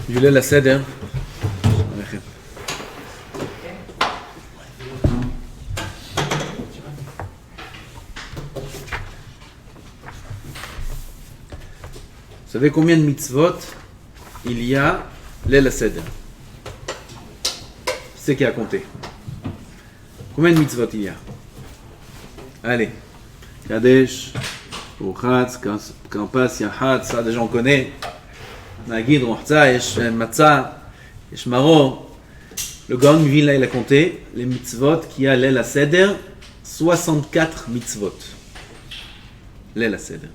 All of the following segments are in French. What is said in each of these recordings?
du Leil HaSeder. Vous savez combien de mitzvot il y a Leil HaSeder? C'est qui a compté? Combien de mitzvot il y a? Allez, Kadesh, Urchatz, Kampas, Yahatz, ça déjà on connaît. Nagid, Rochza, Yesh Matzah, Yesh Maro. Le Gaon Vilna il a compté les mitzvot qu'il y a Leil HaSeder, 64 mitzvot. Leil HaSeder.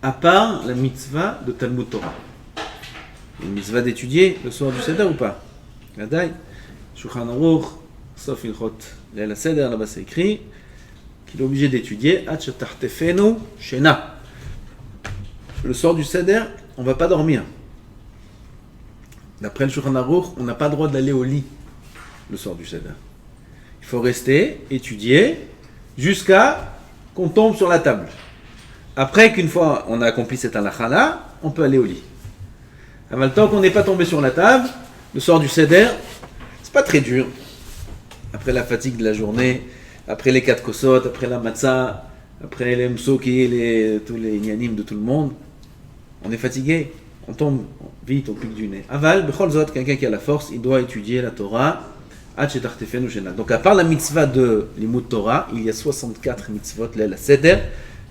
À part la mitzvah de Talmud Torah. Une mitzvah d'étudier le soir du Seder ou pas? Gadaï, Shulchan Aruch, sauf Ilchot Leil HaSeder, là-bas c'est écrit qu'il est obligé d'étudier Ad Shetachtefenu Shena. Le soir du Seder, on ne va pas dormir. D'après le Shulchan Aruch, on n'a pas le droit d'aller au lit le soir du Seder. Il faut rester, étudier, jusqu'à qu'on tombe sur la table. Après qu'une fois on a accompli cette halakha-là, on peut aller au lit. Mais le temps qu'on n'est pas tombé sur la table, le soir du Seder, c'est pas très dur. Après la fatigue de la journée, après les 4 kosot, après la matzah, après les msoki, tous les inyanim de tout le monde, on est fatigué, on tombe vite au pic du nez. Aval, bechol zot, quelqu'un qui a la force, il doit étudier la Torah. Donc à part la mitzvah de Limud Torah, il y a 64 mitzvot Leil HaSeder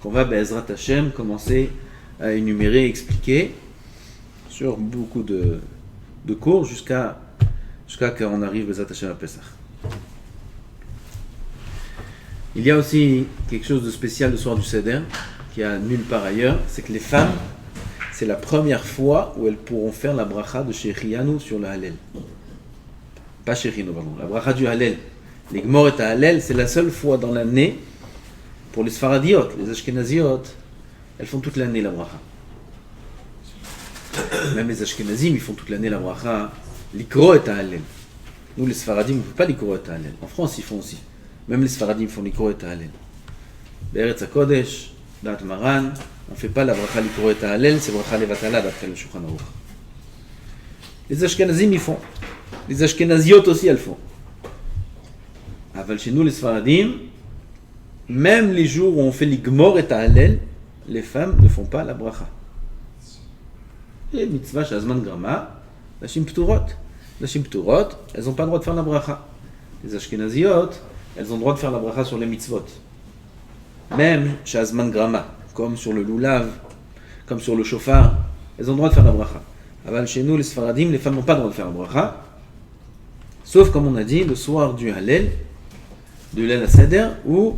qu'on va, Be'ezrat Hashem, commencer à énumérer, expliquer sur beaucoup de cours jusqu'à qu'on arrive Be'ezrat Hashem à Pesach. Il y a aussi quelque chose de spécial le soir du Seder, qui a nulle part ailleurs, c'est que les femmes, c'est la première fois où elles pourront faire la bracha de Shechianu sur le Hallel. Pas Shechino, pardon, la bracha du Hallel. Les Gmor et Hallel, c'est la seule fois dans l'année, pour les Sfaradiot, les Ashkenaziot, elles font toute l'année la bracha. Même les Ashkenazim, ils font toute l'année la bracha, l'Ikro et Hallel. Nous, les Sfaradim, on ne fait pas l'Ikro et Hallel. En France, ils font aussi. Même les Sfaradim font l'Ikro et Hallel. Be'eretz HaKodesh, Da'at Maran, on ne fait pas la bracha l'Ikro et Hallel, c'est bracha Levatala d'après le Shulchan Aruch. Les Ashkenazim, ils font. Les Ashkenaziot aussi, elles font. Aval chez nous, les Sfaradim, même les jours où on fait l'Igmor et Hallel, les femmes ne font pas la bracha. Et mitzvah shazman grama, Nashim Pturot. Nashim Pturot, elles n'ont pas le droit de faire la bracha. Les Ashkenaziot, elles ont le droit de faire la bracha sur les mitzvot. Même shazman grama, comme sur le lulav, comme sur le shofar, elles ont le droit de faire la bracha. Aval chez nous, les Sfaradim, les femmes n'ont pas le droit de faire la bracha. Sauf, comme on a dit, le soir du Hallel, du Leil HaSeder, où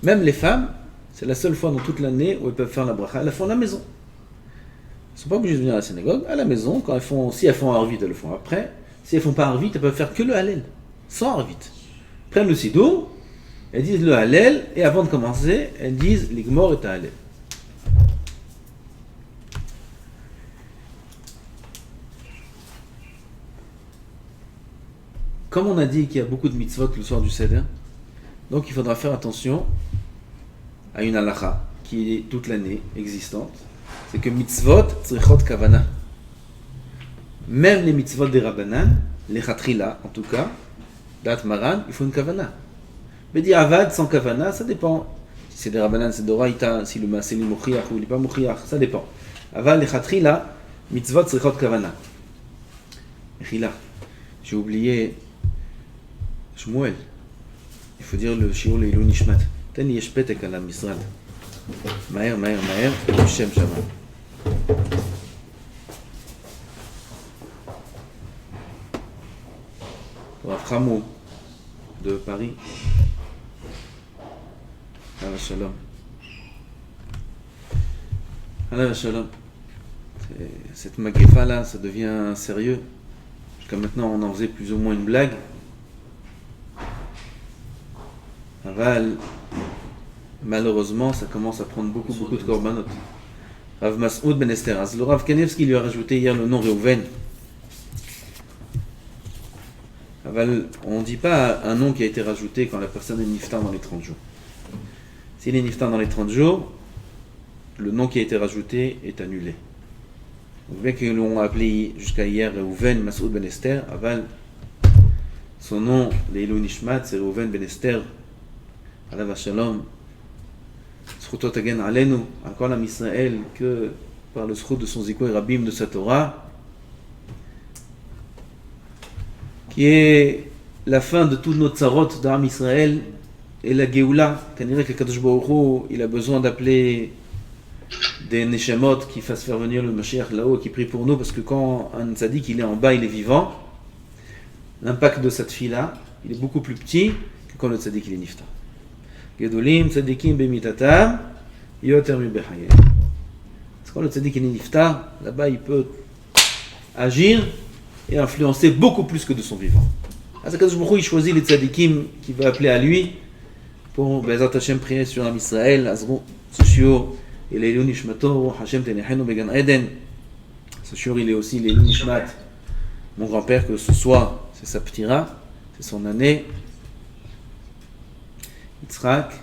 même les femmes, c'est la seule fois dans toute l'année où elles peuvent faire la bracha, elles la font à la maison. Elles ne sont pas obligées de venir à la synagogue, à la maison, quand elles font, si elles font Arvit, elles le font après. Si elles ne font pas Arvit, elles peuvent faire que le Hallel, sans Arvit. Elles prennent le Sidour, elles disent le Hallel, et avant de commencer, elles disent l'Igmor et Hallel. Comme on a dit qu'il y a beaucoup de mitzvot le soir du Seder, donc il faudra faire attention à une halakha qui est toute l'année existante. C'est que mitzvot tzrichot kavana. Même les mitzvot des Rabbanan, les chatrila en tout cas, dat maran, il faut une kavana. Mais dire avad sans kavana, ça dépend. Si c'est des Rabbanan, c'est d'oraïta, si le maseli mouchiach ou il n'est pas mouchiach, ça dépend. Avad les chatrila, mitzvot tzrichot kavana. Chila, j'ai oublié Shmuel. Il faut dire le shiur leilou nishmat. Ten li yesh petek al hamisrad. Maher, Shem Shabbat. Rav Hamou de Paris. Alav Shalom. Alav Shalom. Cette magefa là, ça devient sérieux. Jusqu'à maintenant, on en faisait plus ou moins une blague. Aval, malheureusement, ça commence à prendre beaucoup de korbanot. Rav Masoud Ben Esteraz. Le Rav Kanevski lui a rajouté hier le nom Reuven. Aval, on ne dit pas un nom qui a été rajouté quand la personne est niftar dans les 30 jours. S'il est niftar dans les 30 jours, le nom qui a été rajouté est annulé. Donc, bien qu'ils l'ont appelé jusqu'à hier Reuven Masoud Ben Esther, Aval, son nom, Leilou Nishmat, c'est Reuven Ben Esther, Alav Shalom, Zchutot Tagen Alenu, encore l'âme Israël, que par le zchut de son Ziko et Rabim de sa Torah, qui est la fin de toutes nos tsarot d'Am Israël et la Géoula. Kanirek le Kadosh Baruch Hu, il a besoin d'appeler des Neshamot qui fassent faire venir le Mashiach là-haut et qui prie pour nous, parce que quand un tzaddik il est en bas, il est vivant, l'impact de cette fille-là, il est beaucoup plus petit que quand le tzaddik il est nifta. Gedolim tzaddikim bemitatam yoter mi bechayeh. Parce que quand le tzaddik il est nifta, là-bas il peut agir et influencer beaucoup plus que de son vivant. Akadosh Baruch Hu, il choisit les tzaddikim qu'il va appeler à lui pour Be'ezrat Hashem prier sur Am Israël, Azro, ce shiur, et Leilou Nishmato, Hashem Tenechenu Began Eden. Ce shiur, il est aussi Leilou Nishmat, mon grand-père, que ce soir, c'est sa ptira, c'est son année, Yitzhak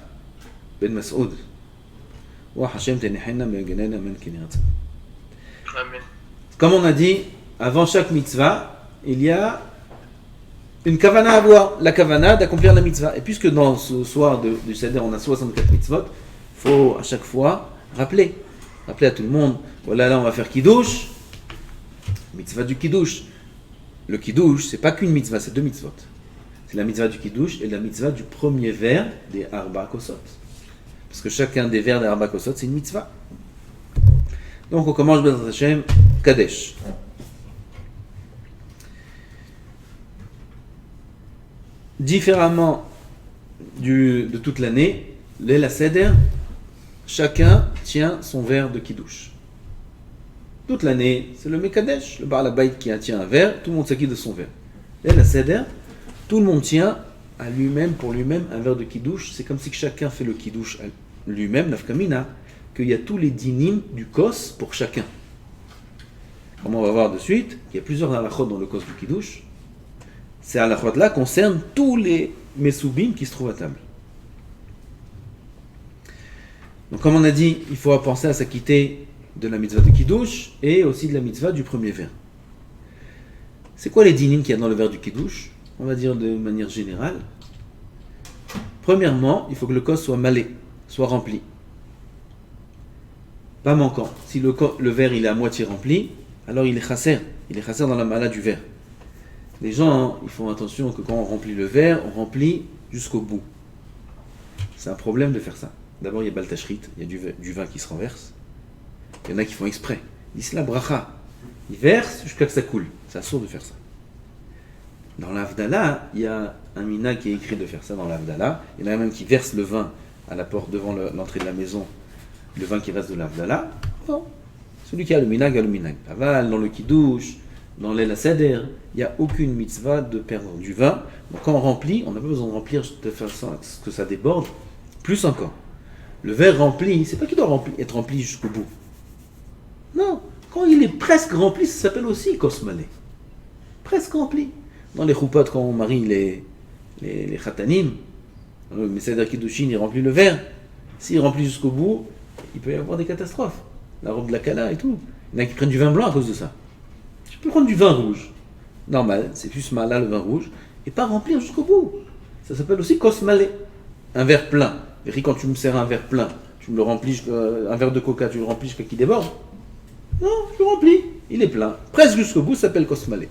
Ben Masoud. Wa Hashem Tenechenu Began Eden, Amen Kenirat. Amen. Comme on a dit, avant chaque mitzvah, il y a une kavana à avoir, la kavana d'accomplir la mitzvah. Et puisque dans ce soir du Seder, on a 64 mitzvot, il faut à chaque fois rappeler à tout le monde, voilà, là on va faire kiddush, mitzvah du kiddush. Le kiddush, c'est pas qu'une mitzvah, c'est deux mitzvot. C'est la mitzvah du kiddush et la mitzvah du premier vers des Arba Kosot. Parce que chacun des vers des Arba Kosot, c'est une mitzvah. Donc on commence Be'ezrat Hashem, Kadesh. Différemment de toute l'année, Leil Seder, chacun tient son verre de kiddush. Toute l'année, c'est le Mekadesh, le Baal Habayit qui tient un verre, tout le monde s'acquitte de son verre. Leil Seder, tout le monde tient à lui-même, pour lui-même, un verre de kiddush. C'est comme si chacun fait le kiddush à lui-même, nafkamina, qu'il y a tous les dinim du kos pour chacun. Comme on va voir de suite, il y a plusieurs halachot dans le kos du kiddush. Ces halachot-là concernent tous les mesoubim qui se trouvent à table. Donc comme on a dit, il faut penser à s'acquitter de la mitzvah de kiddush et aussi de la mitzvah du premier verre. C'est quoi les dinim qu'il y a dans le verre du kiddush? On va dire de manière générale. Premièrement, il faut que le kos soit malé, soit rempli. Pas manquant. Si le verre il est à moitié rempli, alors il est chasser. Il est chasser dans la mala du verre. Les gens, ils font attention que quand on remplit le verre, on remplit jusqu'au bout. C'est un problème de faire ça. D'abord, il y a baltachrit, il y a du vin qui se renverse. Il y en a qui font exprès. Ils disent la bracha. Ils versent jusqu'à que ça coule. C'est assourd de faire ça. Dans l'Avdallah, il y a un mina qui est écrit de faire ça dans l'Avdallah. Il y en a même qui versent le vin à la porte devant l'entrée de la maison. Le vin qui reste de l'Avdallah. Bon. Celui qui a le minag a le minag. Aval, dans le kiddush, dans Leil Seder, il n'y a aucune mitzvah de perdre du vin. Donc quand on remplit, on n'a pas besoin de remplir de façon à ce que ça déborde. Plus encore. Le verre rempli, c'est pas qu'il doit être rempli jusqu'au bout. Non. Quand il est presque rempli, ça s'appelle aussi kosmalé. Presque rempli. Dans les choupot, quand on marie les khatanim, le Messader Kiddushin, il remplit le verre. S'il remplit jusqu'au bout, il peut y avoir des catastrophes. La robe de la kala et tout. Il y en a qui prennent du vin blanc à cause de ça. Tu peux prendre du vin rouge. Normal, c'est juste malin le vin rouge. Et pas remplir jusqu'au bout. Ça s'appelle aussi kosmalé. Un verre plein. Et quand tu me sers un verre plein, tu me le remplis, un verre de coca, tu le remplis jusqu'à qu'il déborde. Non, je le remplis. Il est plein. Presque jusqu'au bout, ça s'appelle kosmalé.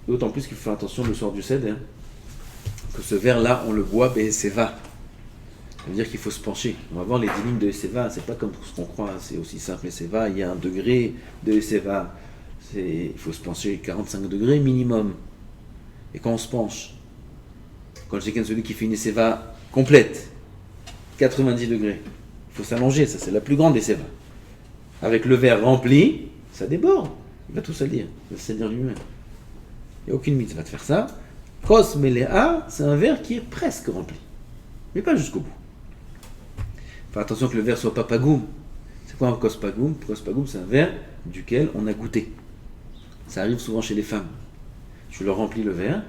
D'autant plus qu'il faut faire attention le soir du Seder, que ce verre-là, on le boit Be'eseva. Ça veut dire qu'il faut se pencher. On va voir les dinim de Eseva, c'est pas comme ce qu'on croit, c'est aussi simple Eseva, il y a un degré de Eseva. Il faut se pencher 45 degrés minimum. Et quand on se penche, quand je dis qu'il y a celui qui fait une Eseva complète, 90 degrés, il faut s'allonger, ça c'est la plus grande Eseva. Avec le verre rempli, ça déborde. Il va tout salir, il va se salir lui-même. Il n'y a aucune mitzvah de faire ça. Kos Melea, c'est un verre qui est presque rempli, mais pas jusqu'au bout. Faut attention que le verre soit pas pagoum. C'est quoi un kos pagoum? Kos pagoum, c'est un verre duquel on a goûté. Ça arrive souvent chez les femmes. Je leur remplis le verre,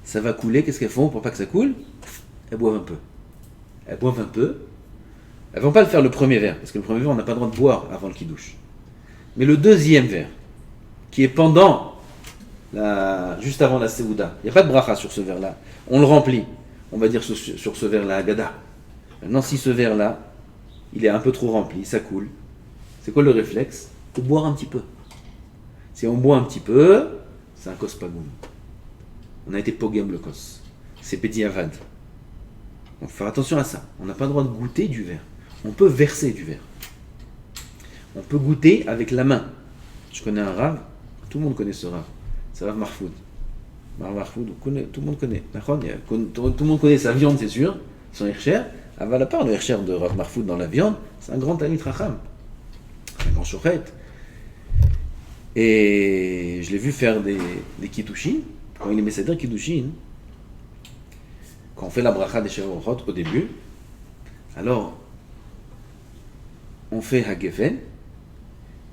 ça va couler. Qu'est-ce qu'elles font pour pas que ça coule? Elles boivent un peu. Elles boivent un peu. Elles ne vont pas le faire le premier verre, parce que le premier verre, on n'a pas le droit de boire avant le kiddush. Mais le deuxième verre, qui est pendant, juste avant la Seouda, il n'y a pas de bracha sur ce verre-là. On le remplit, on va dire sur ce verre-là, Agada. Maintenant, si ce verre-là, il est un peu trop rempli, ça coule, c'est quoi le réflexe? Il faut boire un petit peu. Si on boit un petit peu, c'est un kos pagoum. On a été pogem le kos. C'est bediavad. Donc, faut faire attention à ça. On n'a pas le droit de goûter du verre. On peut verser du verre. On peut goûter avec la main. Je connais un rave, tout le monde connaît ce rave. C'est Rav Marfoud. Rav Marfoud, tout le monde connaît. Tout le monde connaît sa viande, c'est sûr, son Hersher. À la part, le Hersher de Rav Marfoud dans la viande, c'est un grand Talmid Racham. Un grand chochet. Et je l'ai vu faire des kiddushin. Quand il est Messéder kiddushin, quand on fait la bracha des Shavuot au début, alors on fait Hagefen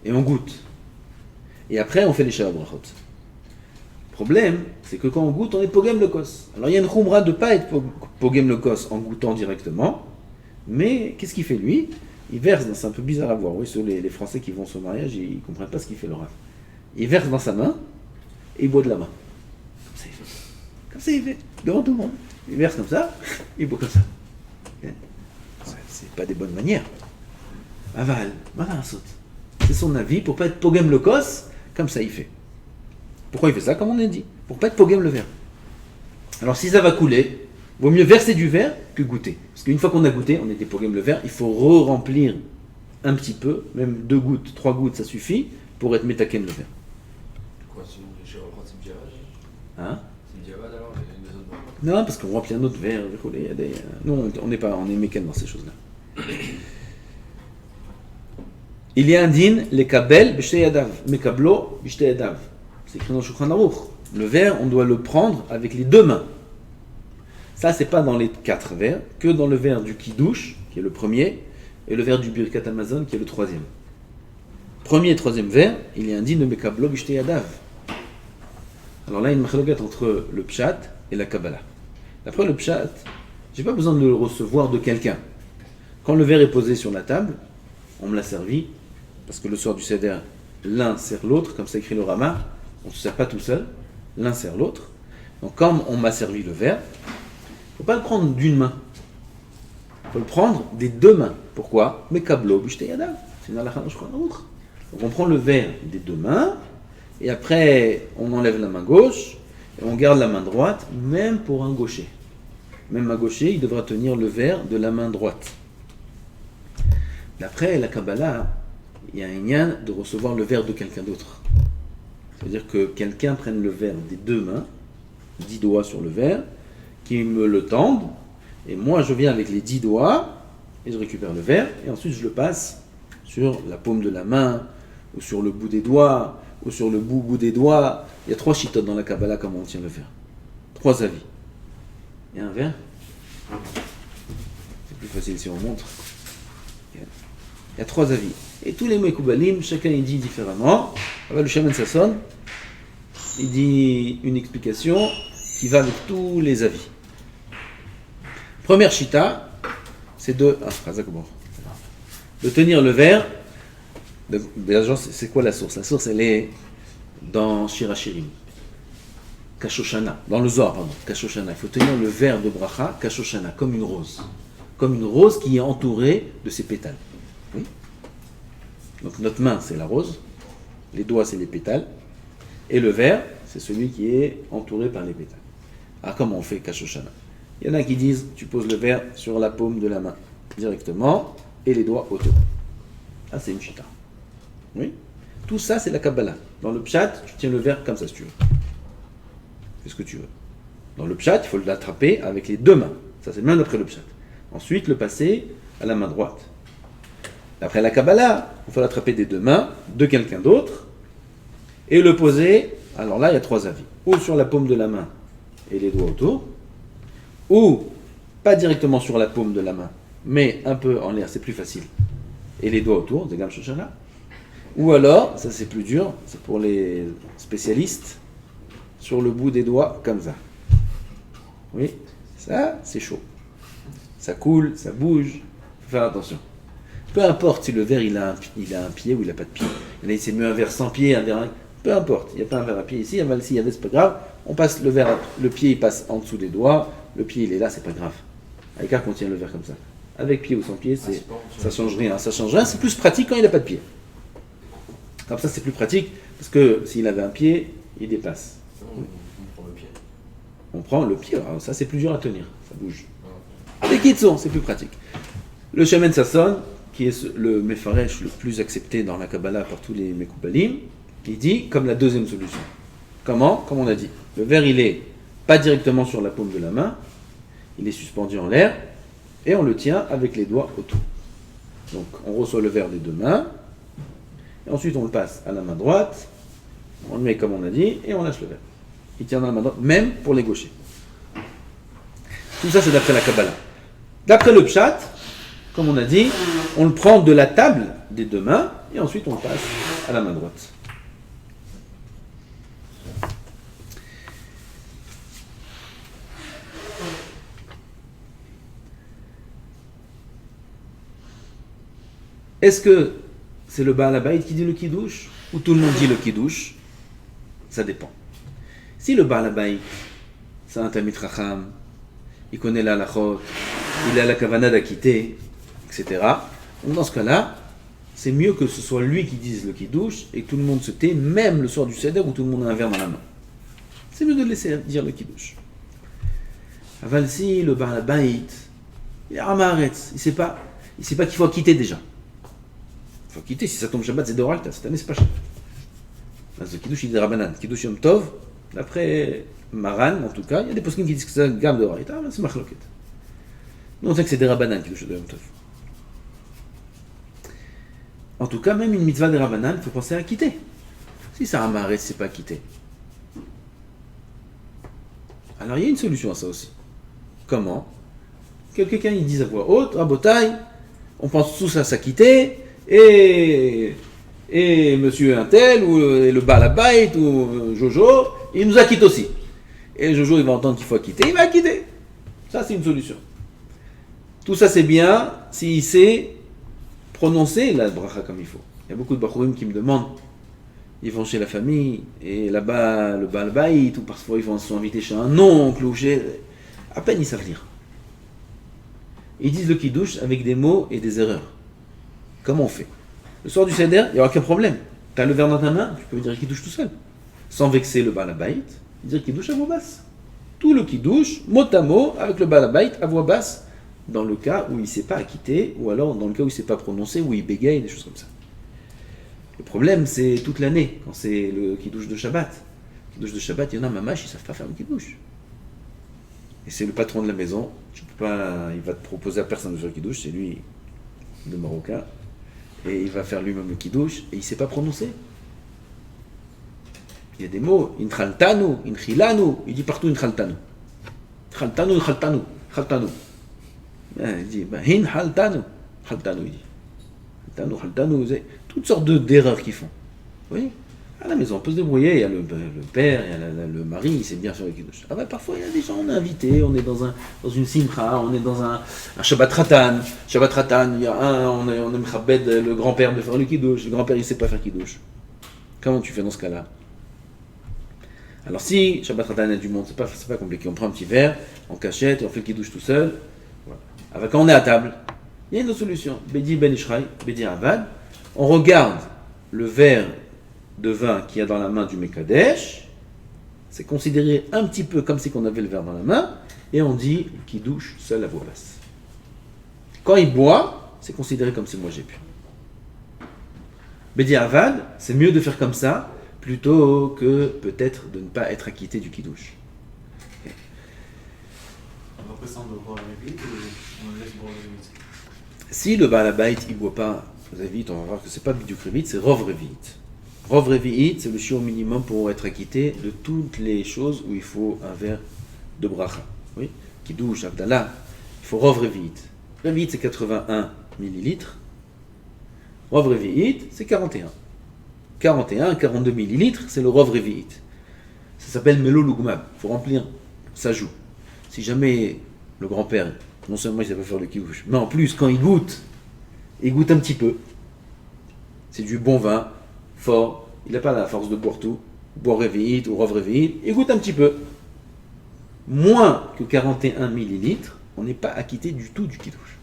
et on goûte. Et après on fait les Shavuot. Le problème, c'est que quand on goûte, on est pogem le kos. Alors il y a une khumra de ne pas être pogem le kos en goûtant directement, mais qu'est-ce qu'il fait lui? Il verse, c'est un peu bizarre à voir, oui, les Français qui vont au mariage, ils ne comprennent pas ce qu'il fait le raf. Il verse dans sa main et il boit de la main. Comme ça il fait. Comme ça il fait, devant tout le monde. Il verse comme ça, il boit comme ça. C'est pas des bonnes manières. Aval, voilà, saute. C'est son avis, pour pas être pogem le kos, comme ça il fait. Pourquoi il fait ça? Comme on a dit, pour pas être pogem le verre. Alors si ça va couler, vaut mieux verser du verre que goûter. Parce qu'une fois qu'on a goûté, on était pogem le verre, il faut re-remplir un petit peu, même 2 gouttes, 3 gouttes, ça suffit, pour être métaken le verre. Quoi, sinon les chèvres c'est bdiavad? Hein? C'est bdiavad alors, les autres bracha? Non, parce qu'on remplit un autre verre. Nous, on est méken dans ces choses-là. Il y a un din, les kabel, b'shtei yadav, mekablo, b'shtei yadav. C'est écrit dans le Shulchan Aruch. Le verre, on doit le prendre avec les 2 mains. Ça, c'est pas dans les 4 verres, que dans le verre du Kiddush, qui est le premier, et le verre du Birkat Hamazon, qui est le 3e. Premier et 3e verre, il y a un din de mekablo, b'shtei yadav. Alors là, il y a une machloket entre le pshat et la Kabbalah. D'après le pshat, j'ai pas besoin de le recevoir de quelqu'un. Quand le verre est posé sur la table, on me l'a servi, parce que le soir du Seder, l'un sert l'autre, comme ça écrit le Rama, on ne se sert pas tout seul, l'un sert l'autre. Donc comme on m'a servi le verre, il ne faut pas le prendre d'une main. Il faut le prendre des 2 mains. Pourquoi? Mekablo b'shtei yadav. C'est une halakha dans le Shulchan Aruch. Donc on prend le verre des 2 mains, et après on enlève la main gauche, et on garde la main droite, même pour un gaucher. Même un gaucher, il devra tenir le verre de la main droite. D'après la Kabbalah, il y a un yan de recevoir le verre de quelqu'un d'autre. C'est-à-dire que quelqu'un prenne le verre des 2 mains, 10 doigts sur le verre, qui me le tende, et moi je viens avec les 10 doigts, et je récupère le verre, et ensuite je le passe sur la paume de la main, ou sur le bout des doigts, ou sur le bout des doigts. Il y a 3 chitotes dans la Kabbalah, comment on tient le verre. 3 avis. Il y a un verre. C'est plus facile si on montre. Il y a 3 avis. Et tous les Mekoubalim, chacun il dit différemment. Le Shaman Sasson, il dit une explication qui va avec tous les avis. Première chita, c'est de tenir le verre. C'est quoi la source? La source, elle est dans Shirachirim. Kashoshana, dans le Zohar, pardon. Kashoshana. Il faut tenir le verre de bracha, Kashoshana, comme une rose. Comme une rose qui est entourée de ses pétales. Oui. Donc notre main, c'est la rose. Les doigts, c'est les pétales. Et le verre, c'est celui qui est entouré par les pétales. Alors comment on fait Kashoshana? Il y en a qui disent, tu poses le verre sur la paume de la main, directement, et les doigts autour. Ah, c'est une chita. Oui. Tout ça, c'est la Kabbalah. Dans le pshat, tu tiens le verre comme ça, si tu veux. Fais ce que tu veux. Dans le pshat, il faut l'attraper avec les 2 mains. Ça, c'est le même d'après le pshat. Ensuite, le passer à la main droite. D'après la Kabbalah, il faut l'attraper des 2 mains de quelqu'un d'autre et le poser. Alors là, il y a 3 avis. Ou sur la paume de la main et les doigts autour, ou pas directement sur la paume de la main, mais un peu en l'air, c'est plus facile. Et les doigts autour, des gammes shoshana. Ou alors, ça c'est plus dur, c'est pour les spécialistes, sur le bout des doigts, comme ça. Oui, ça c'est chaud. Ça coule, ça bouge, faut faire attention. Peu importe si le verre il a un pied ou il n'a pas de pied. Il s'est mis un verre sans pied, un verre. Peu importe, il n'y a pas un verre à pied ici, s'il y avait, c'est pas grave. On passe le verre, le pied il passe en dessous des doigts, le pied il est là, c'est pas grave. Avec qu'on tient le verre comme ça. Avec pied ou sans pied, ça change rien. Ça change rien, c'est plus pratique quand il n'a pas de pied. Comme ça, c'est plus pratique, parce que s'il avait un pied, il dépasse. On prend le pied. On prend le pied, alors ça c'est plus dur à tenir, ça bouge. Les kitsons, c'est plus pratique. Le Shemen Sasson, qui est le Mefaresh le plus accepté dans la Kabbalah par tous les Mekoubalim, il dit comme la deuxième solution. Comment? Comme on a dit. Le verre, il est pas directement sur la paume de la main, il est suspendu en l'air, et on le tient avec les doigts autour. Donc, on reçoit le verre des deux mains, et ensuite on le passe à la main droite, on le met comme on a dit, et on lâche le verre. Il tient dans la main droite, même pour les gauchers. Tout ça, c'est d'après la Kabbalah. D'après le Pshat, comme on a dit, on le prend de la table des deux mains, et ensuite on le passe à la main droite. Est-ce que c'est le Baal Habayit qui dit le Kiddush ou tout le monde dit le Kiddush? Ça dépend. Si le Baal Habayit, c'est un Talmid Chacham, il connaît la halachot, il a la kavana d'acquitter, etc. Donc dans ce cas-là, c'est mieux que ce soit lui qui dise le Kiddush et que tout le monde se tait, même le soir du Seder où tout le monde a un verre dans la main. C'est mieux de le laisser dire le Kiddush. Aval si le Baal Habayit, il est Ramaharetz, il sait pas qu'il faut acquitter déjà. Il faut quitter, si ça tombe Shabbat, c'est d'Oralta. Cette année, c'est pas Shabbat. Le Kiddush, il est Rabbanan. Kiddush Yom Tov, d'après Maran, en tout cas, il y a des poskim qui disent que c'est une gamme d'Oralta, c'est Machloket. Nous, on sait que c'est des Rabbanan, Kiddush Yom Tov. En tout cas, même une mitzvah des Rabbanan, il faut penser à quitter. Si ça Ramaharet, c'est pas quitter. Alors, il y a une solution à ça aussi. Comment? Quelqu'un, il dit à voix haute, Rabotai, on pense tous à s'acquitter, et monsieur Intel, ou le Baal Habayit, ou Jojo, il nous acquitte aussi. Et Jojo, il va entendre qu'il faut acquitter, il va acquitter. Ça, c'est une solution. Tout ça, c'est bien s'il sait prononcer la bracha comme il faut. Il y a beaucoup de Bachorim qui me demandent, ils vont chez la famille, et là-bas, le Baal Habayit, ou parfois ils vont se sont invités chez un oncle, ou chez... À peine ils savent lire. Ils disent le Kiddush avec des mots et des erreurs. Comment on fait? Le soir du Seder, il n'y a aucun problème. Tu as le verre dans ta main, tu peux dire Kiddush tout seul. Sans vexer le Baal Habayit, dire Kiddush à voix basse. Tout le Kiddush, mot à mot, avec le Baal Habayit à voix basse, dans le cas où il ne s'est pas acquitté, ou alors dans le cas où il ne s'est pas prononcé, où il bégaye, des choses comme ça. Le problème, c'est toute l'année, quand c'est le Kiddush de Shabbat. Le Kiddush de Shabbat, il y en a, mamash, ils ne savent pas faire le Kiddush. Et c'est le patron de la maison, tu peux pas, il va te proposer à personne de faire le Kiddush, c'est lui, le Marocain. Et il va faire lui-même le Kiddush, et il ne sait pas prononcer. Il y a des mots, Inchaltanu, Inchilanu, il dit partout Inchaltanu. Inchaltanu, Inchaltanu, Inchaltanu. Il dit, Inchaltanu, Inchaltanu, il dit. Inchaltanu, Inchaltanu, c'est toutes sortes d'erreurs qu'ils font. Vous voyez? À la maison, on peut se débrouiller, il y a le père, il y a le mari, il sait bien faire le Kiddush. Ah ben, parfois, il y a des gens, on est invités, on est dans une simcha, on est dans un Shabbat Ratan. Shabbat Ratan, il y a on est mechabed le grand-père de faire le Kiddush. Le grand-père, il ne sait pas faire Kiddush. Comment tu fais dans ce cas-là? Alors si Shabbat Ratan, il y a du monde, c'est pas compliqué. On prend un petit verre, on cachette, et on fait le Kiddush tout seul. Voilà. Alors, quand on est à table, il y a une autre solution. Bedi ben Ishraï, Bedi Avad. On regarde le verre de vin qu'il y a dans la main du Mekadesh, c'est considéré un petit peu comme si on avait le verre dans la main, et on dit Kiddush seul à voix basse. Quand il boit, c'est considéré comme si moi j'ai bu. Bedi Avad, c'est mieux de faire comme ça, plutôt que peut-être de ne pas être acquitté du Kiddush. Okay. Après ça, on doit boire la vite ou on laisse boire la vite? Si le Baal Habayit il ne boit pas la vite, on va voir que c'est pas Bidyuk Revit, c'est Rov Revit. Rov Revi'it, c'est le shiur minimum pour être acquitté de toutes les choses où il faut un verre de bracha. Oui, Kiddush, Avdallah, il faut Rov Revi'it. Revi'it, c'est 81 millilitres. Rov Revi'it, c'est 41. 41, 42 millilitres, c'est le Rov Revi'it. Ça s'appelle Melo Lugmab. Il faut remplir sa joue. Si jamais le grand-père, non seulement il ne sait pas faire le Kiddush, mais en plus, quand il goûte, il goûte un petit peu. C'est du bon vin, fort. Il n'a pas la force de boire tout. Boire réveillite ou rov réveillite. Il goûte un petit peu. Moins que 41 millilitres, on n'est pas acquitté du tout du kiddush.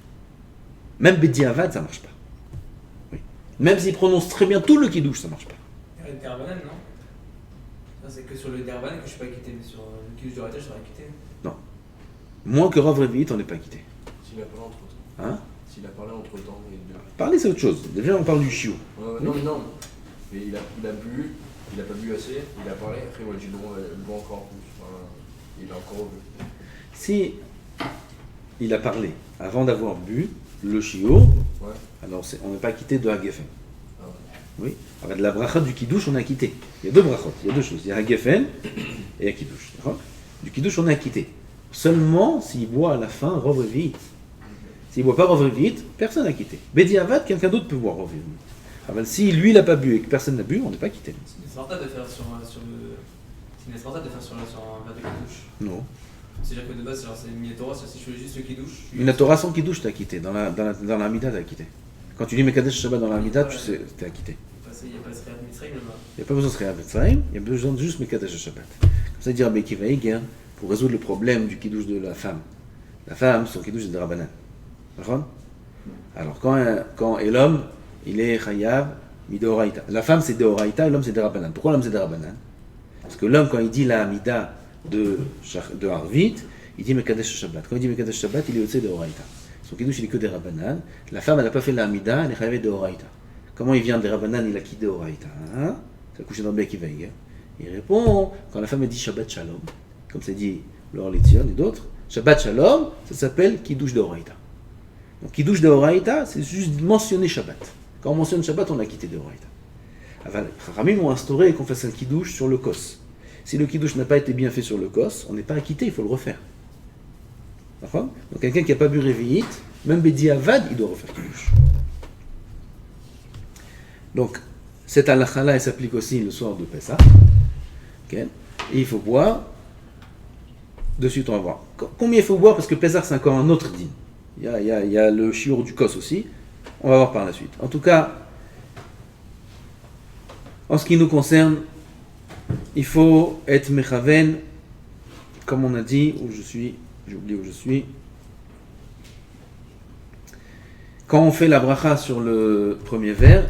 Même Bediavad, ça ne marche pas. Oui. Même s'il prononce très bien tout le kiddush, ça ne marche pas. Il y a le derbanan, non? Ça, c'est que sur le derbanan que je ne suis pas acquitté, mais sur le kiddush de Rata, je serai acquitté. Moins que rov réveillite, on n'est pas acquitté. S'il a parlé entre temps. Hein? S'il a parlé entre temps et deux. Parler, c'est autre chose. Déjà, on parle du chiot. Ouais, non, mais non. Mais il a bu, il a pas bu assez, il a parlé, après moi j'ai le droit encore plus. Enfin, il a encore bu. Si il a parlé avant d'avoir bu le chiot, Ouais. alors on n'est pas quitté de Hagefen. Ah ouais. Oui. Avec la bracha du kiddush, on a quitté. Il y a deux brachot, il y a deux choses. Il y a Hagefen et Kiddush. Du kiddush, on a quitté. Seulement s'il boit à la fin rov réveillite. S'il ne boit pas rov réveillite, personne n'a quitté. Bediavad, quelqu'un d'autre peut boire rov réveillite. Alors, si lui, il n'a pas bu et que personne n'a bu, on n'est pas quitté. C'est une espartade de faire sur un verre de kiddush. Non. C'est-à-dire que de base, c'est une Torah, si je fais juste le kiddush. Une Torah sans kiddush, t'as quitté. Dans la Amida, t'as quitté. Quand tu lis Mekadesh Shabbat dans la Amida, tu sais, t'es acquitté. Il n'y a pas de Sriat Mitzrayim là-bas. Il n'y a pas besoin de se réveiller Mitzrayim, il y a besoin de juste Mekadesh Shabbat. Comme ça, dire Rabbi Akiva Eiger, pour résoudre le problème du kiddush de la femme. La femme, son kiddush est de Rabbanan. D'accord? Alors, et l'homme, il est Chayav, Midoraita. La femme, c'est Deoraita et l'homme, c'est de Rabbanan. Pourquoi l'homme, c'est de Rabbanan? Parce que l'homme, quand il dit la Amida de Harvit, il dit Mekadesh Shabbat. Quand il dit Mekadesh Shabbat, il est au-dessus de Horaïta. Son kiddush, il est que des Rabbanan. La femme, elle n'a pas fait la Amida, elle est rêvée de Horaïta. Comment il vient des Rabbanan, il a quitté Horaïta? C'est couché dans le bec qui veille. Il répond, quand la femme elle dit Shabbat Shalom, comme c'est dit Laure Létion et d'autres, Shabbat Shalom, ça s'appelle kiddush de Horaïta. Donc kiddush de Horaïta, c'est juste mentionner Shabbat. Quand on mentionne Shabbat, on a quitté de Horaïta. Les Ramim ont instauré qu'on fasse un kiddush sur le kos. Si le kiddush n'a pas été bien fait sur le kos, on n'est pas acquitté, il faut le refaire. D'accord? Donc quelqu'un qui n'a pas bu réveillite, même Bediavad, il doit refaire kiddush. Donc, cette halakha-là, elle s'applique aussi le soir de Pessah. Okay? Et il faut boire. De suite, on va voir. Combien il faut boire? Parce que Pessah, c'est encore un autre din. Il y a le shiur du kos aussi. On va voir par la suite. En tout cas, en ce qui nous concerne, il faut être mechaven, comme on a dit, où je suis, j'ai oublié où je suis. Quand on fait la bracha sur le premier vers,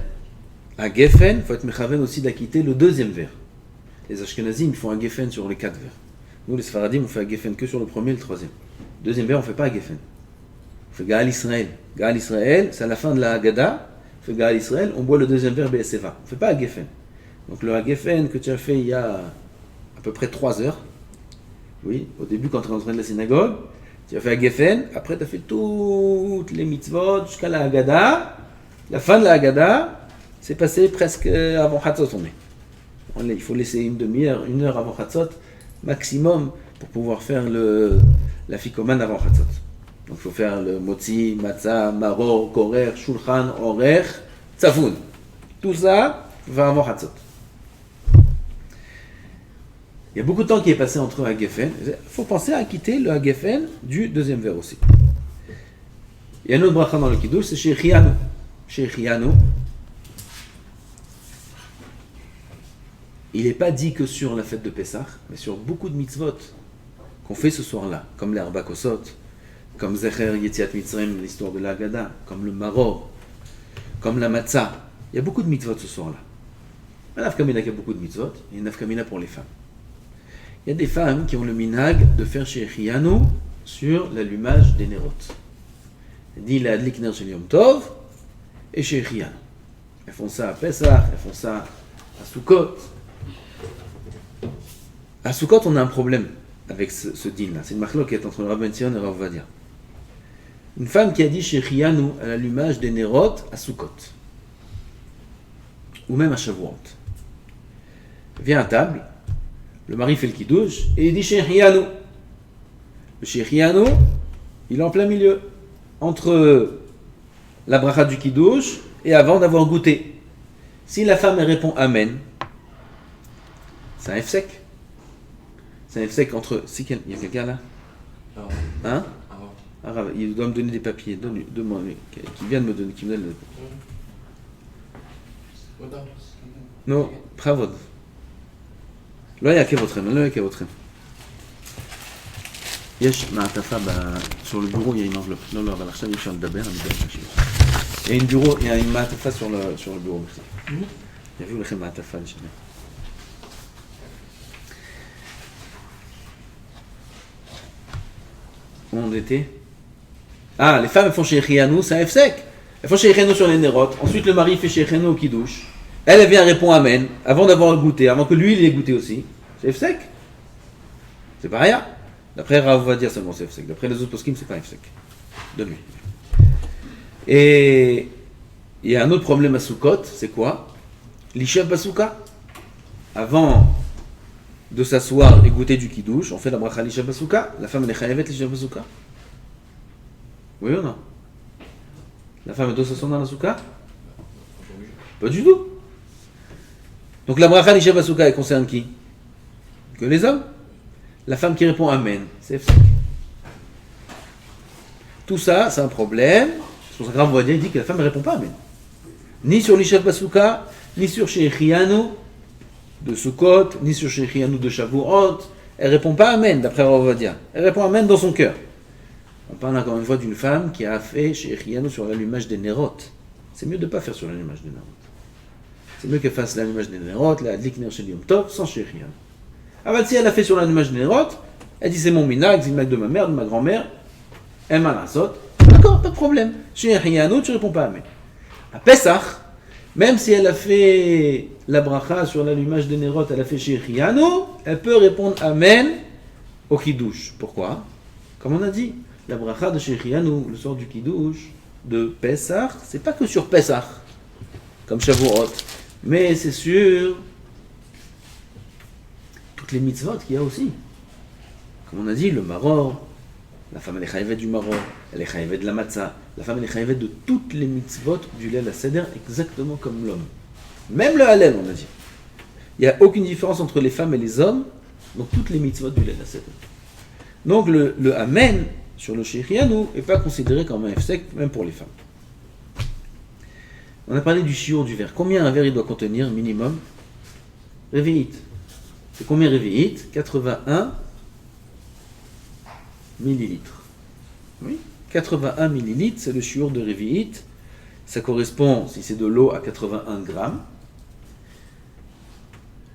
à Geffen, il faut être mechaven aussi d'acquitter le deuxième vers. Les Ashkenazim font un Geffen sur les 4 vers. Nous, les Sfaradim, on fait un Geffen que sur le premier et le troisième. Deuxième vers, on ne fait pas un Geffen. On fait Gaal Israël. Gaal Israël, c'est à la fin de la Haggadah. On fait Gaal Israël, on boit le deuxième vers Be'eseva. On ne fait pas un Geffen. Donc le Hagefen que tu as fait il y a à peu près 3 heures, oui, au début quand tu es rentré de la synagogue, tu as fait Hagefen, après tu as fait toutes les mitzvot jusqu'à la Haggadah. La fin de la Haggadah, c'est passé presque avant Hatzot. Il faut laisser une demi-heure, 1 heure avant Hatzot, maximum, pour pouvoir faire la fikoman avant Hatzot. Donc il faut faire le motzi, matzah, maror, korer, shulchan, orer, tzafoun. Tout ça va avant Hatzot. Il y a beaucoup de temps qui est passé entre Hagefen. Il faut penser à quitter le Hagefen du deuxième vers aussi. Il y a une autre bracha dans le Kiddush, c'est chez Chianu. Chez Chianu, il n'est pas dit que sur la fête de Pessah, mais sur beaucoup de mitzvot qu'on fait ce soir-là, comme les Arba Kosot, comme Zecher Yetziat Mitzrayim, l'histoire de la Haggadah, comme le Maror, comme la Matzah. Il y a beaucoup de mitzvot ce soir-là. Il y a nafkamina qui a beaucoup de mitzvot, et une nafkamina pour les femmes. Il y a des femmes qui ont le minhag de faire chez Chianu sur l'allumage des Nerot. Dit la Adlik Ner Shel Yom Tov et chez Chianu. Elles font ça à Pessah, elles font ça à Sukkot. À Sukkot, on a un problème avec ce din-là. C'est une marloquette entre le Rav Ben Zion et le Rav Ovadia. Une femme qui a dit chez Chianu à l'allumage des Nerot à Sukkot. Ou même à Shavuot. Vient à table. Le mari fait le kiddush et il dit Shechianu. Le Shechianu, il est en plein milieu. Entre la bracha du kiddush et avant d'avoir goûté. Si la femme elle répond Amen, c'est un F sec. C'est un F sec entre. Il y a quelqu'un là? Hein? il doit me donner des papiers. Donne-moi, qui vient de me donner, qui me donne le papier. Non, בכבוד. לא יעכב אתכם, אני לא יעכב אתכם. יש מעטפה sur le bureau, il y a une enveloppe. לא, אבל עכשיו אי אפשר לדבר, אני יודע להקשיב. il y a une מעטפה sur le bureau. יביאו לכם מעטפה לשנה. Où on était? Ah, les femmes elles font Shechianu, c'est un sec. Elles font Shechianu sur les nérotes. Ensuite, le mari fait Shechianu au Kiddush. Elle vient répondre Amen avant d'avoir goûté, avant que lui il ait goûté aussi. C'est sec. C'est pas rien. D'après Rav va dire seulement c'est sec. D'après les autres poskim, c'est pas sec. De lui. Et il y a un autre problème à Sukkot, c'est quoi? L'Isha Basuka. Avant de s'asseoir et goûter du Kiddush, on fait la bracha l'Isha Basuka. La femme elle est chayavet l'Isha Basuka. Oui ou non? La femme doit s'asseoir dans la Souka? Pas du tout. Donc la bracha l'Isha Basuka elle concerne qui? Que les hommes. La femme qui répond Amen, c'est F5. Tout ça, c'est un problème. C'est pour ça que Rav Ovadia dit que la femme ne répond pas Amen. Ni sur l'Isha Basuka, ni sur Shechianu de Sukkot, ni sur Shechianu de Shavuot. Elle ne répond pas Amen, d'après Rav Ovadia. Elle répond Amen dans son cœur. On parle encore une fois d'une femme qui a fait Shechianu sur l'allumage des Nerot. C'est mieux de ne pas faire sur l'allumage des Nerot. C'est mieux qu'elle fasse l'allumage des Nerot, la Adlik Ner Shel Yom Tov, sans Shechianu. Ah, si elle a fait sur l'allumage des Nerot, elle dit c'est mon minag, c'est le minag de ma mère, de ma grand-mère, elle m'a la saute. D'accord, pas de problème. Shechianu, tu ne réponds pas Amen. À Pesach, même si elle a fait la bracha sur l'allumage des Nerot, elle a fait Shechianu, elle peut répondre Amen au Kiddush. Pourquoi? Comme on a dit, la bracha de Shechianu, le soir du Kiddush, de Pesach, c'est pas que sur Pesach, comme Shavuot, mais c'est sur toutes les mitzvot qu'il y a aussi. Comme on a dit, le maror, la femme elle est chayavet du maror, elle est chayavet de la matzah, la femme elle est chayavet de toutes les mitzvot du Leil HaSeder, exactement comme l'homme. Même le Hallel, on a dit. Il n'y a aucune différence entre les femmes et les hommes dans toutes les mitzvot du Leil HaSeder. Donc le Amen sur le Shechianu n'est pas considéré comme un F-sec, même pour les femmes. On a parlé du chiour du verre. Combien un verre il doit contenir minimum? Réveillite. C'est combien réveillite? 81 millilitres. Oui, 81 millilitres, c'est le chiour de réveillite. Ça correspond, si c'est de l'eau, à 81 grammes.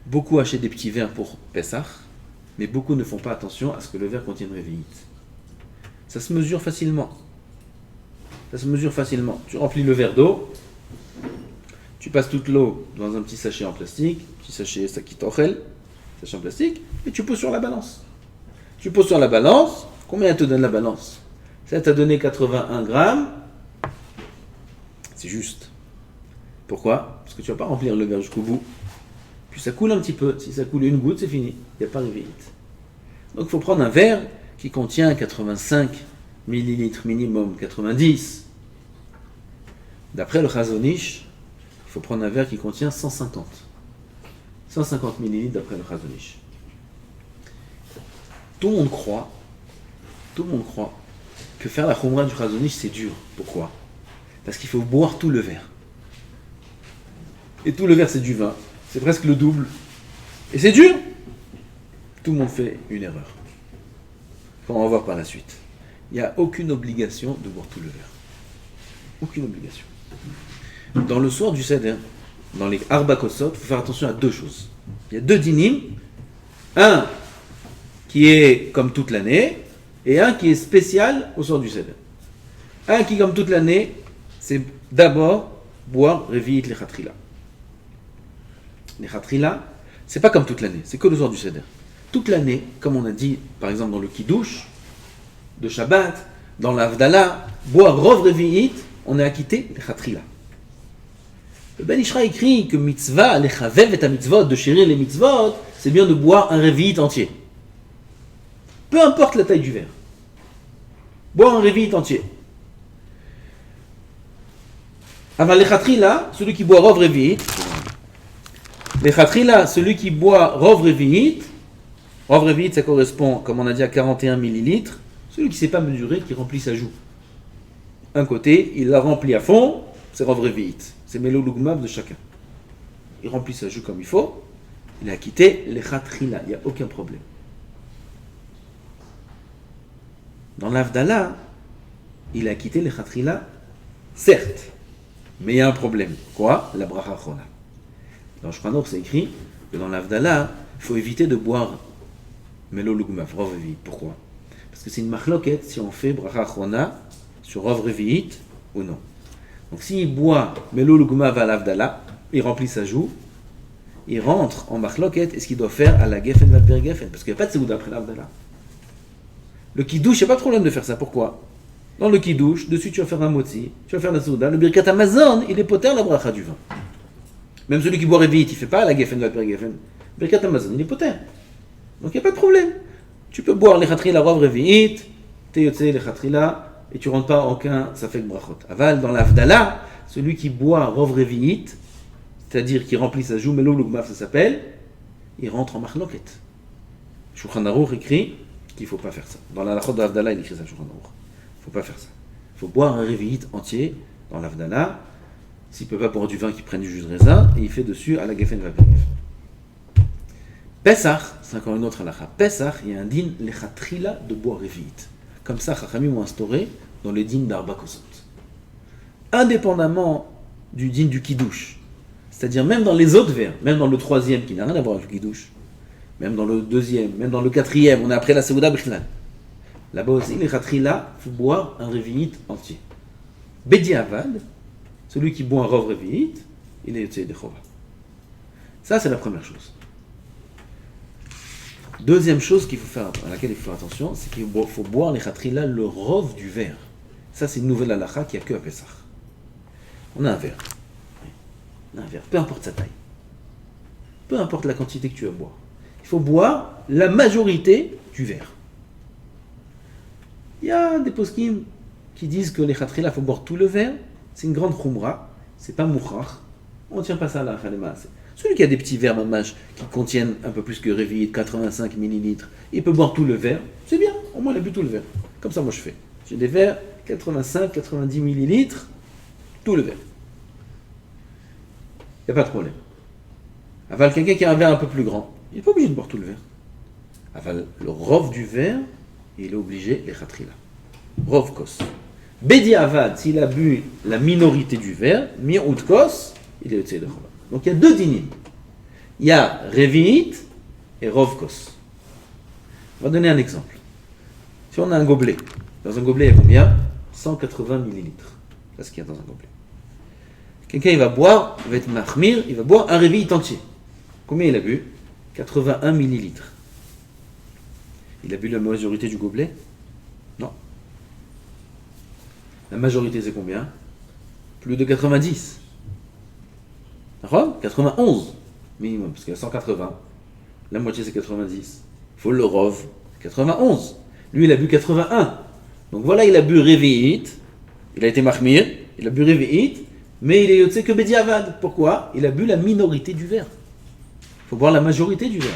Beaucoup achètent des petits verres pour Pessah, mais beaucoup ne font pas attention à ce que le verre contienne réveillite. Ça se mesure facilement. Ça se mesure facilement. Tu remplis le verre d'eau, tu passes toute l'eau dans un petit sachet en plastique, petit sachet sakitochel, sachet en plastique, et tu poses sur la balance. Tu poses sur la balance, combien elle te donne la balance? Ça t'a donné 81 grammes, c'est juste. Pourquoi? Parce que tu ne vas pas remplir le verre jusqu'au bout. Puis ça coule un petit peu. Si ça coule une goutte, c'est fini. Il n'y a pas de réveillite. Donc il faut prendre un verre qui contient 85 millilitres minimum, 90. D'après le Chazon Ish, il faut prendre un verre qui contient 150. 150 millilitres d'après le Chazon Ish. Tout le monde croit que faire la Khumra du Chazon Ish, c'est dur. Pourquoi? Parce qu'il faut boire tout le verre. Et tout le verre, c'est du vin. C'est presque le double. Et c'est dur. Tout le monde fait une erreur. On va voir par la suite. Il n'y a aucune obligation de boire tout le verre. Aucune obligation. Dans le soir du Seder, dans les Arba Kosot, il faut faire attention à deux choses. Il y a deux dinim. Un qui est comme toute l'année, et un qui est spécial au soir du Seder. Un qui, comme toute l'année, c'est d'abord boire Revi'it Lechatrila. Lechatrila, c'est pas comme toute l'année, c'est que le soir du Seder. Toute l'année, comme on a dit, par exemple dans le Kiddush, de Shabbat, dans l'Avdala, boire Rov Revi'it, on est acquitté Lechatrila. Le Ben Ishra écrit que mitzvah, lechavev et mitzvot, de chérir les mitzvot, c'est bien de boire un Revi'it entier. Peu importe la taille du verre. Boire un Revi'it entier. Avant Lechatrila, celui qui boit Rov Revi'it, Lechatrila, celui qui boit Rov Revi'it, ça correspond, comme on a dit, à 41 millilitres, Celui qui ne sait pas mesurer, qui remplit sa joue. Un côté, il la remplit à fond, c'est Rov Revi'it. C'est Melolugmav de chacun. Il remplit sa joue comme il faut, il a quitté les Khatrila, il n'y a aucun problème. Dans l'Avdala, il a quitté les Khatrila, certes, mais il y a un problème. Quoi? La Bracha Chona. Dans Shulchan Aruch, c'est écrit que dans l'Avdala, il faut éviter de boire Melolugmav, Rov Revi'it. Pourquoi? Parce que c'est une machloket si on fait Bracha Chona sur Rov Revi'it ou non. Donc s'il boit Melolugmav à l'Avdala, il remplit sa joue, il rentre en machloket, et ce qu'il doit faire à la Geffen Valper Geffen, parce qu'il n'y a pas de Seouda après l'Avdala. Le Kiddush, il n'y a pas de problème de faire ça. Pourquoi? Dans le Kiddush, dessus tu vas faire un motzi, tu vas faire la Seouda, le Birkat Hamazon, il est poter la bracha du vin. Même celui qui boit Revi'it, il ne fait pas la Geffen Valper Geffen. Birkat Hamazon, il est poter. Donc il n'y a pas de problème. Tu peux boire les Khatrila Rov Revi'it, t'es yotze les Khatrila, et tu ne rentres pas aucun Safek Brachot. Aval, dans l'Avdala, celui qui boit Rov Revi'it, c'est-à-dire qui remplit sa joue, Melo Lugmav ça s'appelle, il rentre en machloket. Shulchan Aruch écrit qu'il ne faut pas faire ça. Dans la Lachot de l'Avdala, il écrit ça, Shulchan Aruch. Il ne faut pas faire ça. Il faut boire un Revi'it entier dans l'Avdala. S'il ne peut pas boire du vin, qu'il prenne du jus de raisin, et il fait dessus à la Geffen Vapir Geffen. Pesach, c'est encore une autre halakha. Pesach, il y a un din lechatrila de boire Revi'it. Comme ça, Chachamim ont instauré dans les dînes d'Arba Kosot. Indépendamment du din du Kiddush, c'est-à-dire même dans les autres vers, même dans le troisième qui n'a rien à voir avec le Kiddush, même dans le deuxième, même dans le quatrième, on est après la Seouda Bechlan. Là-bas aussi, les Khatrila, il faut boire un Revi'it entier. Bedi Avad, celui qui boit un Rov Revi'it, il est Yotzei Dechova. Ça, c'est la première chose. Deuxième chose à laquelle il faut faire attention, c'est qu'il faut boire les Khatrila le Rov du verre. Ça, c'est une nouvelle halakha qu'il n'y a que à Pessah. On a un verre. Peu importe sa taille. Peu importe la quantité que tu vas boire. Il faut boire la majorité du verre. Il y a des poskim qui disent que les Khatrila, il faut boire tout le verre. C'est une grande khumra. C'est pas mouchach. On ne tient pas ça à la khalema. Celui qui a des petits verres mamage qui contiennent un peu plus que Revi'it, 85 millilitres, il peut boire tout le verre. C'est bien. Au moins, il a bu tout le verre. Comme ça, moi, je fais. J'ai des verres 85, 90 millilitres, tout le verre. Il n'y a pas de problème. Aval, quelqu'un qui a un verre un peu plus grand, il n'est pas obligé de boire tout le verre. Aval, le rov du verre, il est obligé, les Khatrila. Rov kos. Bedi avad, s'il a bu la minorité du verre, mi'out kos, il est yotzei de chova. Donc il y a deux dinim. Il y a Revi'it et Rov kos. On va donner un exemple. Si on a un gobelet, dans un gobelet il y a combien? 180 millilitres. C'est ce qu'il y a dans un gobelet. Quelqu'un il va boire, il va être mahmir, il va boire un Revi'it entier. Combien il a bu? 81 millilitres. Il a bu la majorité du gobelet? Non. La majorité c'est combien? Plus de 90. D'accord? 91 minimum, parce qu'il y a 180. La moitié c'est 90. Il faut le rov, 91. Lui il a bu 81. Donc voilà, il a bu Revi'it, il a été mahmir, il a bu Revi'it, mais il est yotzei que Bedi Avad. Pourquoi? Il a bu la minorité du verre. Il faut boire la majorité du verre.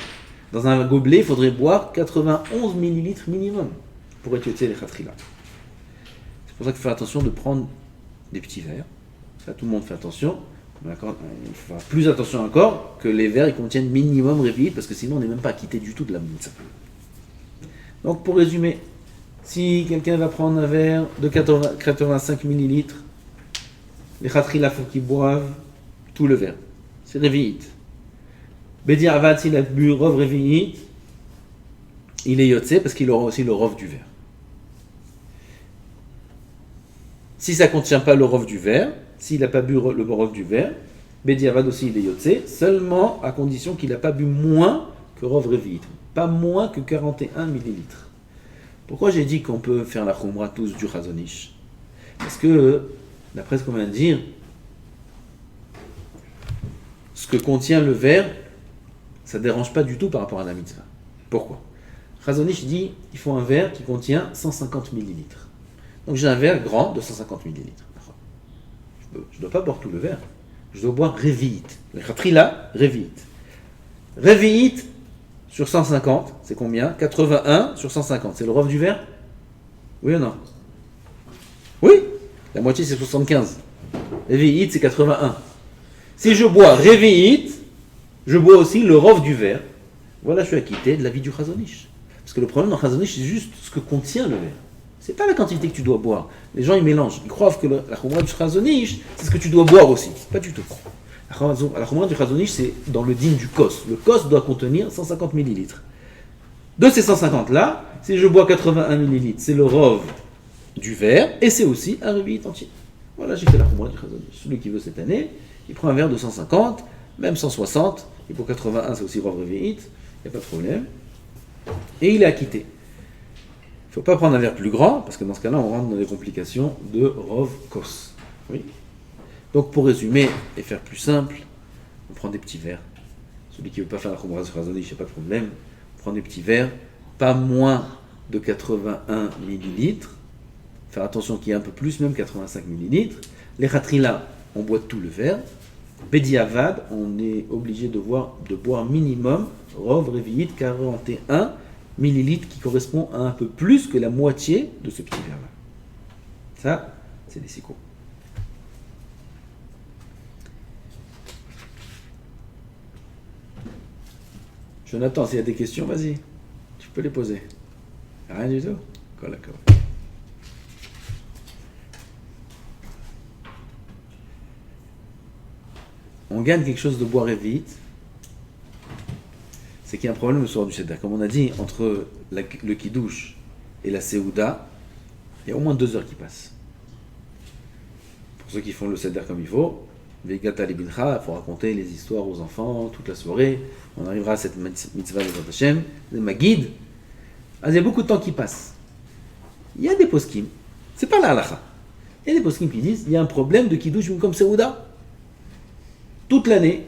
Dans un gobelet, il faudrait boire 91 millilitres minimum pour être yotzei les Khatrila. C'est pour ça qu'il faut faire attention de prendre des petits verres. Ça, tout le monde fait attention. Mais il faut faire plus attention encore que les verres ils contiennent minimum Revi'it, parce que sinon on n'est même pas acquitté du tout de la mitzvah. Donc pour résumer, si quelqu'un va prendre un verre de 85 millilitres, les Khatrila, il faut qu'ils boivent tout le verre. C'est Revi'it. Bedi Avad, s'il a bu Rov Revi'it, il est yotzei parce qu'il aura aussi le Rov du verre. Si ça ne contient pas le Rov du verre, s'il n'a pas bu le Rov du verre, Bedi Avad aussi il est yotzei, seulement à condition qu'il n'a pas bu moins que Rov Revi'it. Pas moins que 41 millilitres. Pourquoi j'ai dit qu'on peut faire la khumra tous du Chazon-Ish? Parce que, d'après ce qu'on vient de dire, ce que contient le verre, ça ne dérange pas du tout par rapport à la mitzvah. Pourquoi? Chazon-Ish dit il faut un verre qui contient 150 millilitres. Donc j'ai un verre grand de 150 millilitres. Je ne dois pas boire tout le verre. Je dois boire Revi'it. Le Khatrila, Revi'it. Revi'it sur 150, c'est combien? 81 sur 150. C'est le rov du verre? Oui ou non? Oui, la moitié c'est 75. Révi'it c'est 81. Si je bois Révi'it, je bois aussi le rov du verre. Voilà, je suis acquitté de la vie du Chazon Ish. Parce que le problème dans Chazon Ish, c'est juste ce que contient le verre. C'est pas la quantité que tu dois boire. Les gens ils mélangent. Ils croient que la Khumra du Chazon Ish, c'est ce que tu dois boire aussi. Pas du tout. La Khumra du Chazon Ish, c'est dans le din du kos. Le kos doit contenir 150 millilitres. De ces 150 là, si je bois 81 millilitres, c'est le rov du verre et c'est aussi un Révi'it entier. Voilà, j'ai fait la Khumra du Chazon Ish. Celui qui veut cette année, il prend un verre de 150, même 160, et pour 81 c'est aussi rov Révi'it, il n'y a pas de problème. Et il est acquitté. Il ne faut pas prendre un verre plus grand, parce que dans ce cas-là, on rentre dans des complications de rov kos. Oui. Donc pour résumer et faire plus simple, on prend des petits verres. Celui qui ne veut pas faire la Khumra du Chazon Ish, il n'y a pas de problème. On prend des petits verres, pas moins de 81 millilitres. Faire attention qu'il y ait un peu plus, même 85 millilitres. Les khatrila, on boit tout le verre. Bediavad, on est obligé de boire minimum rov Révi'it 41 millilitres, qui correspond à un peu plus que la moitié de ce petit verre-là. Ça, c'est des sicos. Jonathan, s'il y a des questions, vas-y. Tu peux les poser. Rien du tout. D'accord. On gagne quelque chose de boire Révi'it, c'est qu'il y a un problème le soir du Seder. Comme on a dit, entre le Kiddush et la Seouda, il y a au moins 2 heures qui passent. Pour ceux qui font le Seder comme il faut, Vegata Libincha, il faut raconter les histoires aux enfants toute la soirée. On arrivera à cette mitzvah de Hashem, de Magid. Il y a beaucoup de temps qui passe. Il y a des poskim, c'est pas la halakha. Il y a des poskim qui disent il y a un problème de Kiddush comme Seouda. Toute l'année,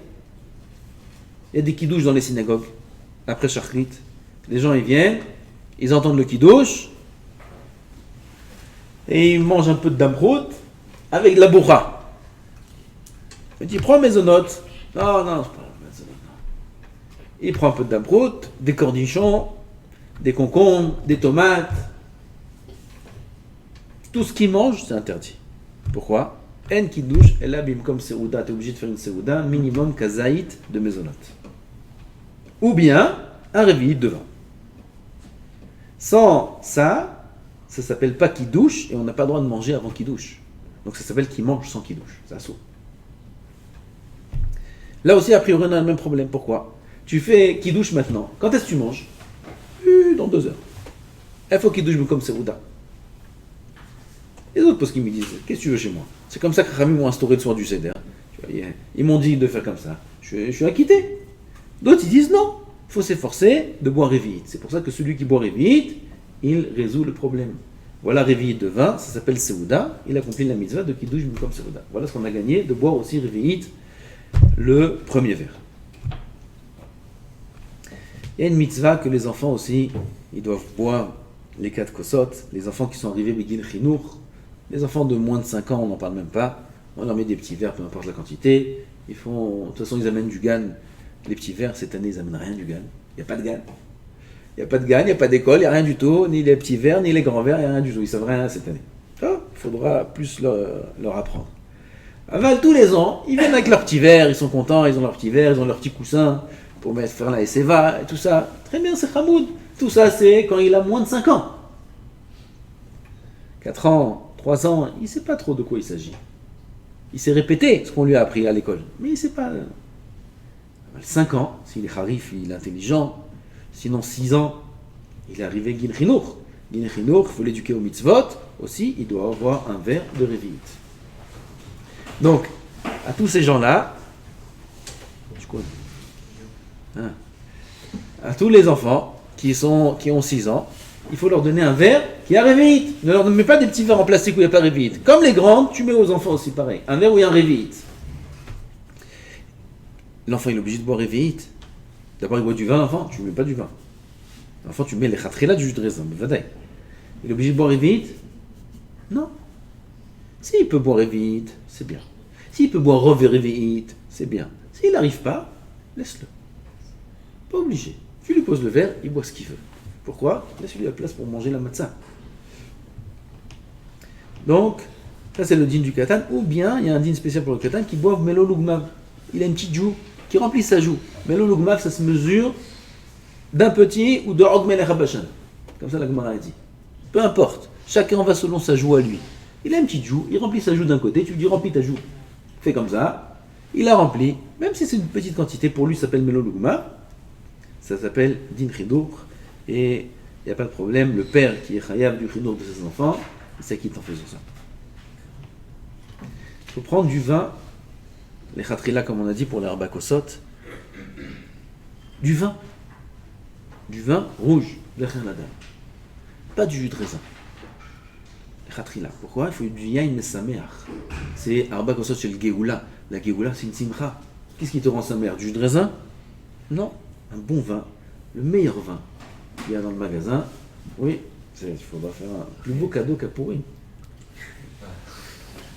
il y a des kiddush dans les synagogues, après Shachrit. Les gens ils viennent, ils entendent le kiddush, et ils mangent un peu de damrout avec de la bourra. Il dit prends mésonote. Non, c'est pas mésonote. Il prend un peu de damrout, des cornichons, des concombres, des tomates. Tout ce qu'il mange, c'est interdit. Pourquoi? En kiddush, et là, comme Seouda, tu es obligé de faire une Seouda, minimum kazaït de mésonote. Ou bien, un Révi'it de vin. Sans ça, ça s'appelle pas kiddush, et on n'a pas le droit de manger avant kiddush. Donc ça s'appelle qui mange sans kiddush. C'est assaut. Là aussi, a priori, on a le même problème. Pourquoi? Tu fais kiddush maintenant. Quand est-ce que tu manges? Dans 2 heures. Il faut kiddush comme Seouda. Les autres postes qui me disent, qu'est-ce que tu veux chez moi? C'est comme ça que Rami m'ont instauré le soir du Seder. Ils m'ont dit de faire comme ça. Je suis acquitté. D'autres ils disent non, il faut s'efforcer de boire Révi'it. C'est pour ça que celui qui boit Révi'it, il résout le problème. Voilà Révi'it de vin, ça s'appelle Seouda. Il accomplit la mitzvah de Kiddush comme Seouda. Voilà ce qu'on a gagné, de boire aussi Révi'it le premier verre. Il y a une mitzvah que les enfants aussi, ils doivent boire les 4 kosot. Les enfants qui sont arrivés Begin Chinour. Les enfants de moins de 5 ans, on n'en parle même pas. On leur met des petits verres, peu importe la quantité. De toute façon, ils amènent du GAN. Les petits verres, cette année, ils n'amènent rien du GAN. Il n'y a pas de GAN. Il n'y a pas de GAN, il n'y a pas d'école, il n'y a rien du tout. Ni les petits verres, ni les grands verres, il n'y a rien du tout. Ils ne savent rien cette année. Il faudra plus leur apprendre. Aval, tous les ans, ils viennent avec leurs petits verres, ils sont contents, ils ont leurs petits verres, ils ont leurs petits coussins pour faire la SEVA et tout ça. Très bien, c'est Hamoud. Tout ça, c'est quand il a moins de 5 ans. 4 ans, 3 ans, il ne sait pas trop de quoi il s'agit. Il s'est répété ce qu'on lui a appris à l'école, mais il ne sait pas. 5 ans, s'il est harif, il est intelligent. Sinon 6 ans, il est arrivé Gin Chinour. Gin Chinour, il faut l'éduquer au mitzvot. Aussi, il doit avoir un verre de Révi'it. Donc, à tous ces gens-là, à tous les enfants qui ont 6 ans, il faut leur donner un verre qui a Révi'it. Ne leur mets pas des petits verres en plastique où il n'y a pas Révi'it. Comme les grandes, tu mets aux enfants aussi pareil. Un verre où il y a un Révi'it. L'enfant il est obligé de boire Révi'it. D'abord il boit du vin, l'enfant, tu ne mets pas du vin. L'enfant tu mets les khatrila du jus de raisin. Il est obligé de boire Révi'it? Non. S'il peut boire Révi'it, c'est bien. S'il peut boire Rov et Révi'it, c'est bien. S'il n'arrive pas, laisse-le. Pas obligé. Tu lui poses le verre, il boit ce qu'il veut. Pourquoi? Laisse-lui la place pour manger la matzah. Donc, ça c'est le din du katan. Ou bien, il y a un din spécial pour le katan qui boive melo lugmav. Il a une petite joue qui remplit sa joue. Melo lugmav, ça se mesure d'un petit ou de og melech habashan. Comme ça la Gemara a dit. Peu importe, chacun va selon sa joue à lui. Il a une petite joue, il remplit sa joue d'un côté, tu lui dis remplis ta joue. Fais comme ça, il a rempli, même si c'est une petite quantité, pour lui ça s'appelle melo lugmav. Ça s'appelle din chidour. Et il n'y a pas de problème, le père qui est chayav du chidour de ses enfants, il s'acquitte en faisant ça. Il faut prendre du vin, les khatrila comme on a dit pour les arbakosot, du vin rouge, pas du jus de raisin. Les khatrila. Pourquoi? Il faut du yain mesameach. C'est arbakosot chez le geoula. La geoula c'est une simcha. Qu'est-ce qui te rend sameach? Du jus de raisin? Non, un bon vin, le meilleur vin qu'il y a dans le magasin. Oui, il faudra faire un plus beau cadeau qu'à pourri.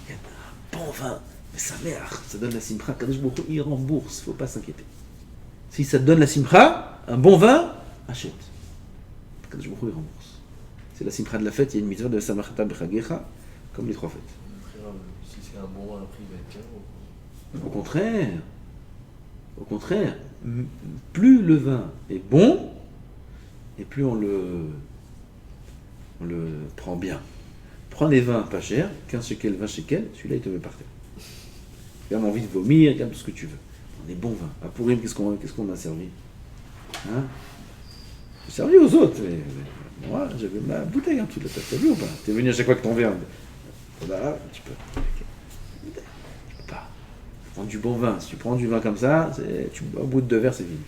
Un bon vin, mais ça merde, ça donne la simcha. Kadosh Baruch Hu, il rembourse, il ne faut pas s'inquiéter. Si ça te donne la simcha, un bon vin, achète. Kadosh Baruch Hu, il rembourse. C'est la simcha de la fête, il y a une mitzvah de samachata bechagecha, comme les 3 fêtes. Si c'est un bon vin, le prix va être bien. Au contraire, plus le vin est bon, et plus on le prend bien. Prends les vins pas chers, 15 shekels, 20 shekels, celui-là il te met par terre. Il a envie de vomir, il a tout ce que tu veux. Prends des bons vins. À Pourim, qu'est-ce qu'on a servi? Hein? J'ai servi aux autres. Mais moi, j'avais ma bouteille en dessous de la table. T'as vu ou pas? T'es venu à chaque fois que ton verre. Là, tu peux. Tu peux pas. Prends du bon vin. Si tu prends du vin comme ça, au bout de 2 verres, c'est fini.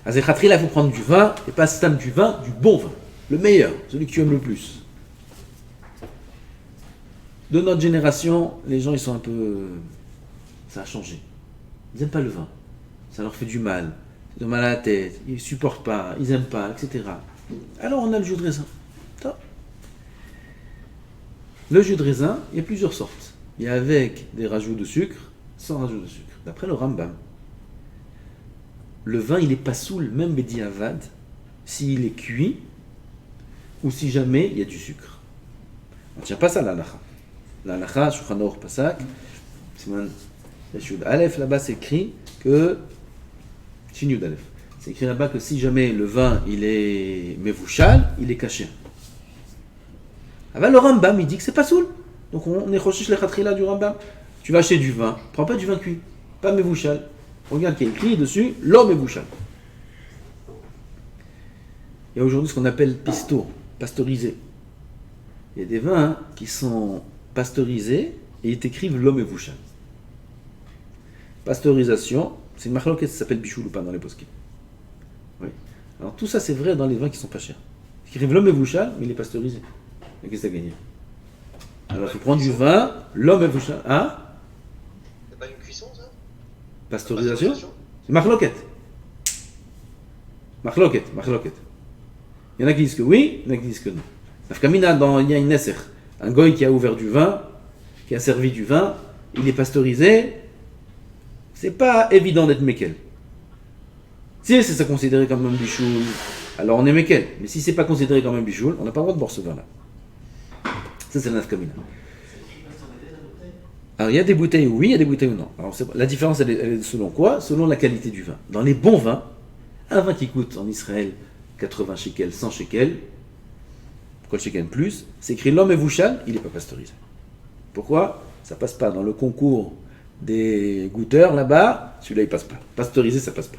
À Zechatri, là, il faut prendre du vin, et pas stam du vin, du bon vin. Le meilleur, celui que tu aimes le plus. De notre génération, les gens, ils sont un peu... Ça a changé. Ils n'aiment pas le vin. Ça leur fait du mal. Ils ont mal à la tête. Ils ne supportent pas. Ils n'aiment pas, etc. Alors, on a le jus de raisin. Le jus de raisin, il y a plusieurs sortes. Il y a avec des rajouts de sucre, sans rajout de sucre. D'après le Rambam, le vin, il n'est pas saoul, même Bedi Avad, s'il est cuit, ou si jamais il y a du sucre. On ne tient pas ça à l'alacha. L'alacha, Shulchan Aruch Pasak, Siman Yashud Aleph, là-bas c'est écrit que, Shinyud Aleph, c'est écrit là-bas que si jamais le vin, il est mevouchal, il est caché. Alors le Rambam, il dit que c'est pas saoul. Donc on est chochish le khatrila du Rambam. Tu vas acheter du vin, prends pas du vin cuit, pas mevouchal. Regarde qu'il y a écrit dessus, l'homme est bouchal. Il y a aujourd'hui ce qu'on appelle pisto, pasteurisé. Il y a des vins qui sont pasteurisés et ils t'écrivent l'homme est bouchal. Pasteurisation, c'est une marloquette, ça s'appelle bichoul ou pas dans les posquets. Oui. Alors tout ça c'est vrai dans les vins qui sont pas chers. Ils écrivent l'homme est bouchal, mais il est pasteurisé. Et qu'est-ce que ça gagne? Alors il faut prendre du vin, l'homme est bouchal. Hein? C'est pas une cuisson ça? Pasteurisation? C'est marloquette. Marloquette. Il y en a qui disent que oui, il y en a qui disent que non. Nafkamina, il y a une nesser, un goy qui a ouvert du vin, qui a servi du vin, il est pasteurisé, c'est pas évident d'être mekel. Si c'est ça considéré comme un bichoul, alors on est mekel. Mais si c'est pas considéré comme un bichoul, on n'a pas le droit de boire ce vin-là. Ça c'est la nafkamina. Alors il y a des bouteilles oui, il y a des bouteilles non. Alors, la différence elle est selon quoi? Selon la qualité du vin. Dans les bons vins, un vin qui coûte en Israël 80 shekels, 100 shekels, kol shekel plus, c'est écrit l'homme est vouchal, il n'est pas pasteurisé. Pourquoi? Ça passe pas dans le concours des goûteurs là-bas, celui-là il passe pas. Pasteurisé ça passe pas.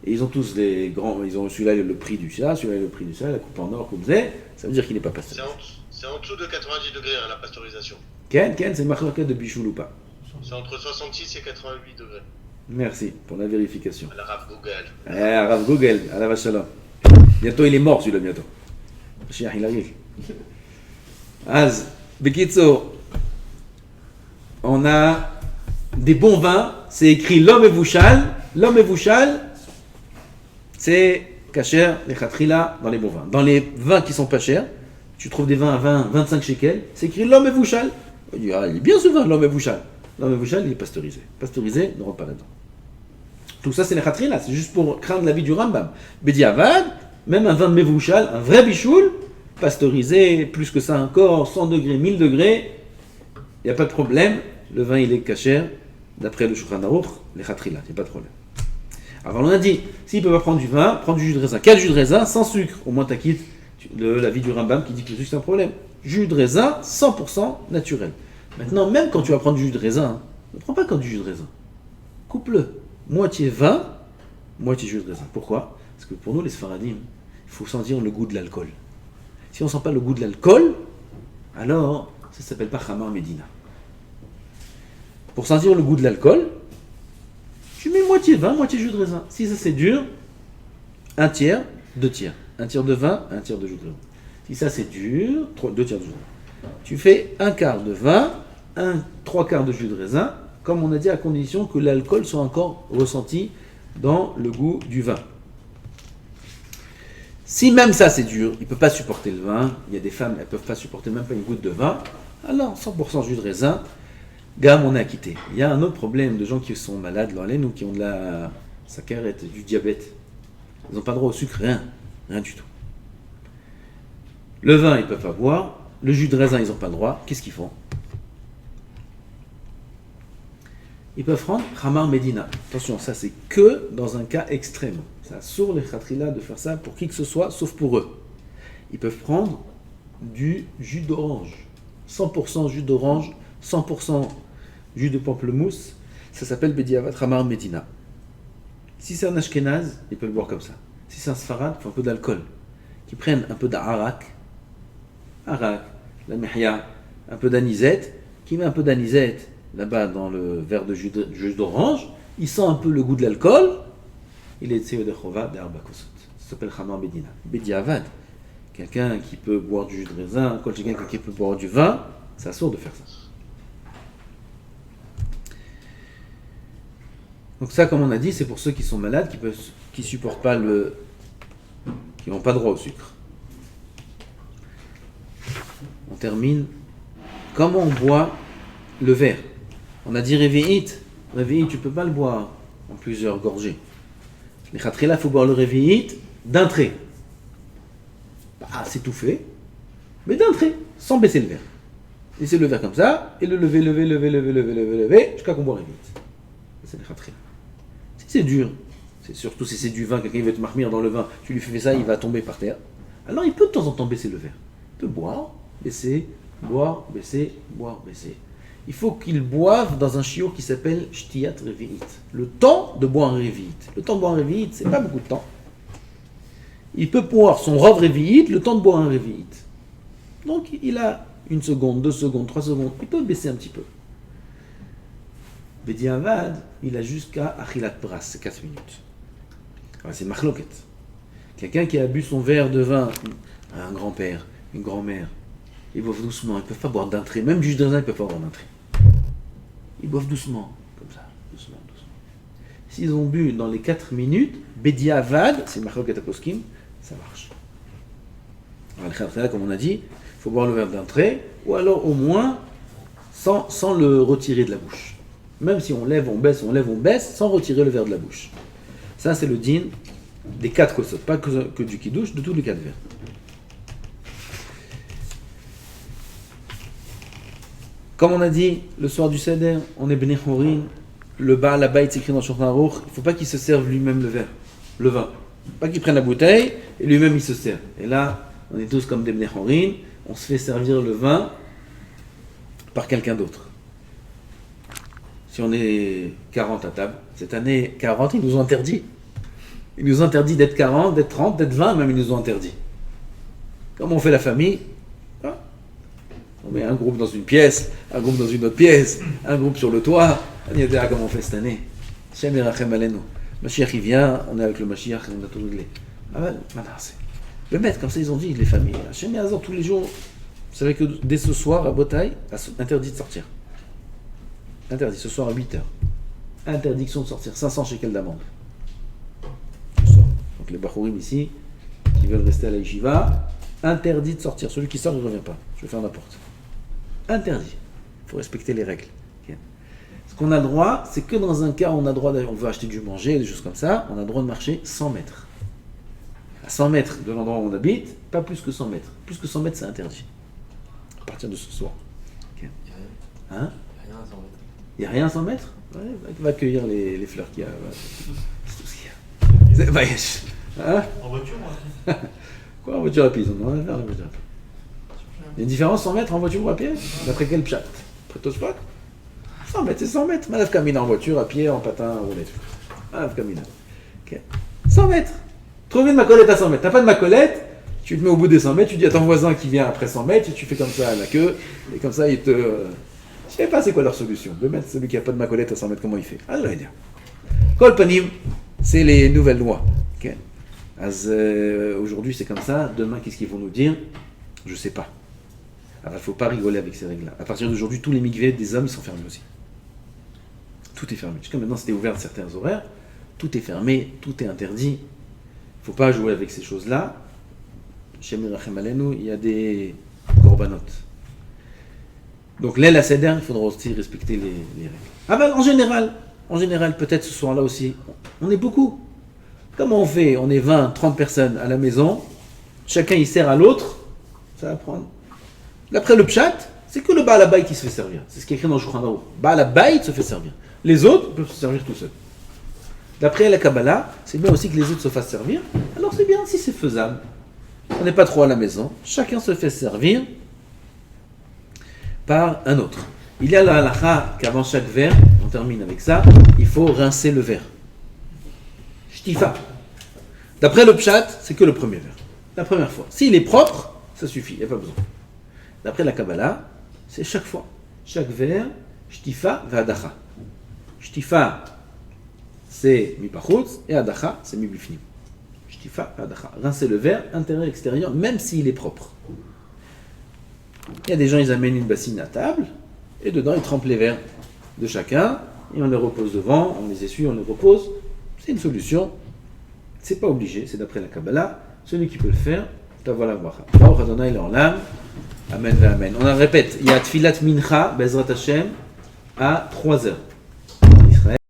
Et ils ont tous les grands, ils ont celui-là le prix du chat, celui-là le prix du chat, la coupe en or comme ça veut dire qu'il n'est pas pasteurisé. C'est en dessous de 90 degrés la pasteurisation. Ken, c'est marloquette de bichoul ou pas? C'est entre 66 et 88 degrés. Merci pour la vérification. À la Rav Google. Rav Google, à la Vachalom. Bientôt il est mort celui-là, bientôt. Chiach, il arrive. Az, Bekitso, on a des bons vins, c'est écrit l'homme est vouchal, c'est kasher, les khatrila, dans les bons vins. Dans les vins qui sont pas chers, tu trouves des vins à 20, 25 shekels, c'est écrit l'homme est vouchal. On dit, il est bien ce vin, l'homme est vouchal. L'homme est vouchal, il est pasteurisé. Pasteurisé, ne rentre pas là-dedans. Tout ça, c'est les khatrila, c'est juste pour craindre la vie du Rambam. Bedi Avad, même un vin de mevouchal, un vrai bichoul, pasteurisé, plus que ça encore, 100 degrés, 1000 degrés, il n'y a pas de problème, le vin il est kasher, d'après le Shulchan Aruch, les khatrila, il n'y a pas de problème. Alors on a dit, s'il ne peut pas prendre du vin, prends du jus de raisin. Quel jus de raisin sans sucre? Au moins tu quittes l'avis du Rambam qui dit que le sucre c'est un problème. Jus de raisin 100% naturel. Maintenant, même quand tu vas prendre du jus de raisin, ne prends pas comme du jus de raisin. Coupe-le. Moitié vin, moitié jus de raisin. Pourquoi? Parce que pour nous les Sfaradim, il faut sentir le goût de l'alcool. Si on ne sent pas le goût de l'alcool, alors ça ne s'appelle pas Khamar Medina. Pour sentir le goût de l'alcool, tu mets moitié vin, moitié jus de raisin. Si ça c'est dur, un tiers, deux tiers. Un tiers de vin, un tiers de jus de raisin. Si ça c'est dur, deux tiers de jus de raisin. Tu fais un quart de vin, trois quarts de jus de raisin, comme on a dit, à condition que l'alcool soit encore ressenti dans le goût du vin. Si même ça c'est dur, il ne peut pas supporter le vin, il y a des femmes, elles ne peuvent pas supporter même pas une goutte de vin, alors 100% jus de raisin, gamme on est acquitté. Il y a un autre problème de gens qui sont malades, ou qui ont de la saccharette, du diabète. Ils n'ont pas droit au sucre, rien du tout. Le vin, ils ne peuvent pas boire, le jus de raisin, ils n'ont pas le droit. Qu'est-ce qu'ils font? Ils peuvent prendre Khamar Medina. Attention, ça c'est que dans un cas extrême. Ça sourd les khatrila de faire ça pour qui que ce soit, sauf pour eux. Ils peuvent prendre du jus d'orange. 100% jus d'orange, 100% jus de pamplemousse. Ça s'appelle Bediavat Khamar Medina. Si c'est un Ashkenaz, ils peuvent le boire comme ça. Si c'est un Sfarad, il faut un peu d'alcool. Qu'ils prennent un peu d'arak, la mihya, un peu d'anisette, qui met un peu d'anisette là-bas dans le verre de jus d'orange, il sent un peu le goût de l'alcool, il est tseo de chova d'arbakosot. Ça s'appelle Khamar Medina. Bediavad, quelqu'un qui peut boire du jus de raisin, quelqu'un qui peut boire du vin, c'est assourd de faire ça. Donc ça, comme on a dit, c'est pour ceux qui sont malades, qui supportent pas qui n'ont pas droit au sucre. On termine. Comment on boit le verre? On a dit réveillite. Réveillite, tu peux pas le boire en plusieurs gorgées. Les khatrila, il faut boire le réveillite d'un trait. Pas s'étouffer, mais d'un trait, sans baisser le verre. Laissez le verre comme ça, et le lever, jusqu'à qu'on boit réveillite. C'est les khatrila. Si c'est dur, c'est surtout si c'est du vin, quelqu'un veut te marmire dans le vin, tu lui fais ça, il va tomber par terre. Alors il peut de temps en temps baisser le verre. Il peut boire, baisser, boire, baisser, boire, baisser. Il faut qu'il boive dans un shiur qui s'appelle Shtiyat Revi'it. Le temps de boire un Revi'it. Le temps de boire un Revi'it, c'est pas beaucoup de temps. Il peut boire son Rov Revi'it, le temps de boire un Revi'it. Donc il a 1 seconde, 2 secondes, 3 secondes. Il peut baisser un petit peu. Bediavad, il a jusqu'à Achilat Bras, c'est 4 minutes. Alors, c'est Machloket. Quelqu'un qui a bu son verre de vin, un grand-père, une grand-mère, ils boivent doucement, ils ne peuvent pas boire d'un trait. Même du jus de raisin, ils ne peuvent pas boire d'un trait. Ils boivent doucement, comme ça, doucement. S'ils ont bu dans les 4 minutes, Bediavad, c'est Machloket Aposkim, ça marche. Alors, comme on a dit, il faut boire le verre d'un trait, ou alors au moins sans le retirer de la bouche. Même si on lève, on baisse, sans retirer le verre de la bouche. Ça, c'est le din des 4 kosot, pas que du kiddush, de tous les 4 verres. Comme on a dit, le soir du seder, on est bnei chorin, le Baal Habayit s'écrit dans Shulchan Aruch, il ne faut pas qu'il se serve lui-même le vin. Pas qu'il prenne la bouteille et lui-même il se sert. Et là, on est tous comme des bnei chorin, on se fait servir le vin par quelqu'un d'autre. Si on est 40 à table, cette année 40, ils nous ont interdit. Ils nous ont interdit d'être 40, d'être 30, d'être 20, même ils nous ont interdit. Comme on fait la famille, on met un groupe dans une pièce, un groupe dans une autre pièce, un groupe sur le toit. On y a comme on fait cette année. Shem Yerachem Alenu. Mashiach il vient, on est avec le Mashiach, on a tout réglé. Ah ben, maintenant c'est. Le maître, comme ça ils ont dit, les familles. Shem Yazor tous les jours. Vous savez que dès ce soir à Botaï, interdit de sortir. Interdit, ce soir à 8h. Interdiction de sortir, 500 shekels d'amende. Ce soir. Donc les Bachourim ici, qui veulent rester à la yeshiva, interdit de sortir. Celui qui sort, il ne revient pas. Je vais faire n'importe. Interdit. Il faut respecter les règles. Okay. Ce qu'on a le droit, c'est que dans un cas, on a le droit, on veut acheter du manger, des choses comme ça, on a le droit de marcher 100 mètres. à 100 mètres de l'endroit où on habite, pas plus que 100 mètres. Plus que 100 mètres, c'est interdit. À partir de ce soir. Il n'y a rien. Hein? Il n'y a rien à 100 mètres. Il n'y a rien à 100 mètres? Ouais, va cueillir les fleurs qu'il y a. C'est tout ce qu'il y a. Hein? En voiture, moi. Quoi, en voiture à pied? Ils en ont rien à faire, la voiture à pied. Il y a une différence 100 mètres en voiture ou à pied? D'après quel pchat? Après Tosfot? 100 mètres, c'est 100 mètres. Malav Kamina en voiture, à pied, en patin, en roulette. Malav Kamina. Ok. 100 mètres. Trouver une macolette à 100 mètres. T'as pas de macolette, tu te mets au bout des 100 mètres, tu dis à ton voisin qui vient après 100 mètres, et tu fais comme ça à la queue, et comme ça il te. Je sais pas c'est quoi leur solution. De mettre celui qui a pas de macolette à 100 mètres, comment il fait? Ah, je vais dire. Kol Panim, c'est les nouvelles lois. Ok. Aujourd'hui c'est comme ça, demain qu'est-ce qu'ils vont nous dire? Je sais pas. Alors il ne faut pas rigoler avec ces règles-là. À partir d'aujourd'hui, tous les mikvehs des hommes ils sont fermés aussi. Tout est fermé. Jusqu'à maintenant c'était ouvert à certains horaires. Tout est fermé, tout est interdit. Il ne faut pas jouer avec ces choses-là. Chez Mirachem Alenu, il y a des korbanot. Donc l'aile à Seder, il faudra aussi respecter les règles. Ah ben en général, peut-être ce soir-là aussi, on est beaucoup. Comment on fait? On est 20, 30 personnes à la maison, chacun il sert à l'autre, ça va prendre. D'après le pshat, c'est que le Baal Habayit qui se fait servir. C'est ce qui est écrit dans le Shulchan Aruch. Baal Habayit se fait servir. Les autres peuvent se servir tout seuls. D'après la Kabbalah, c'est bien aussi que les autres se fassent servir. Alors c'est bien si c'est faisable. On n'est pas trop à la maison, chacun se fait servir par un autre. Il y a la halakha qu'avant chaque verre, on termine avec ça, il faut rincer le verre. Shtifa. D'après le pshat, c'est que le premier verre. La première fois. S'il est propre, ça suffit, il n'y a pas besoin. D'après la Kabbalah, c'est chaque fois. Chaque verre, shtifa va adacha. Shtifa, c'est mi pachutz, et adacha, c'est mi bifnim. Shtifa va adacha. Rincer le verre, intérieur et extérieur, même s'il est propre. Il y a des gens, ils amènent une bassine à table, et dedans, ils trempent les verres de chacun, et on les repose devant, on les essuie, on les repose. C'est une solution. C'est pas obligé, c'est d'après la Kabbalah. Celui qui peut le faire, t'avoir la bracha. Baruch Adonai l'olam. Amen ve amen. On répète, il y a Tfilat Mincha, Bezrat Hashem, à 3h.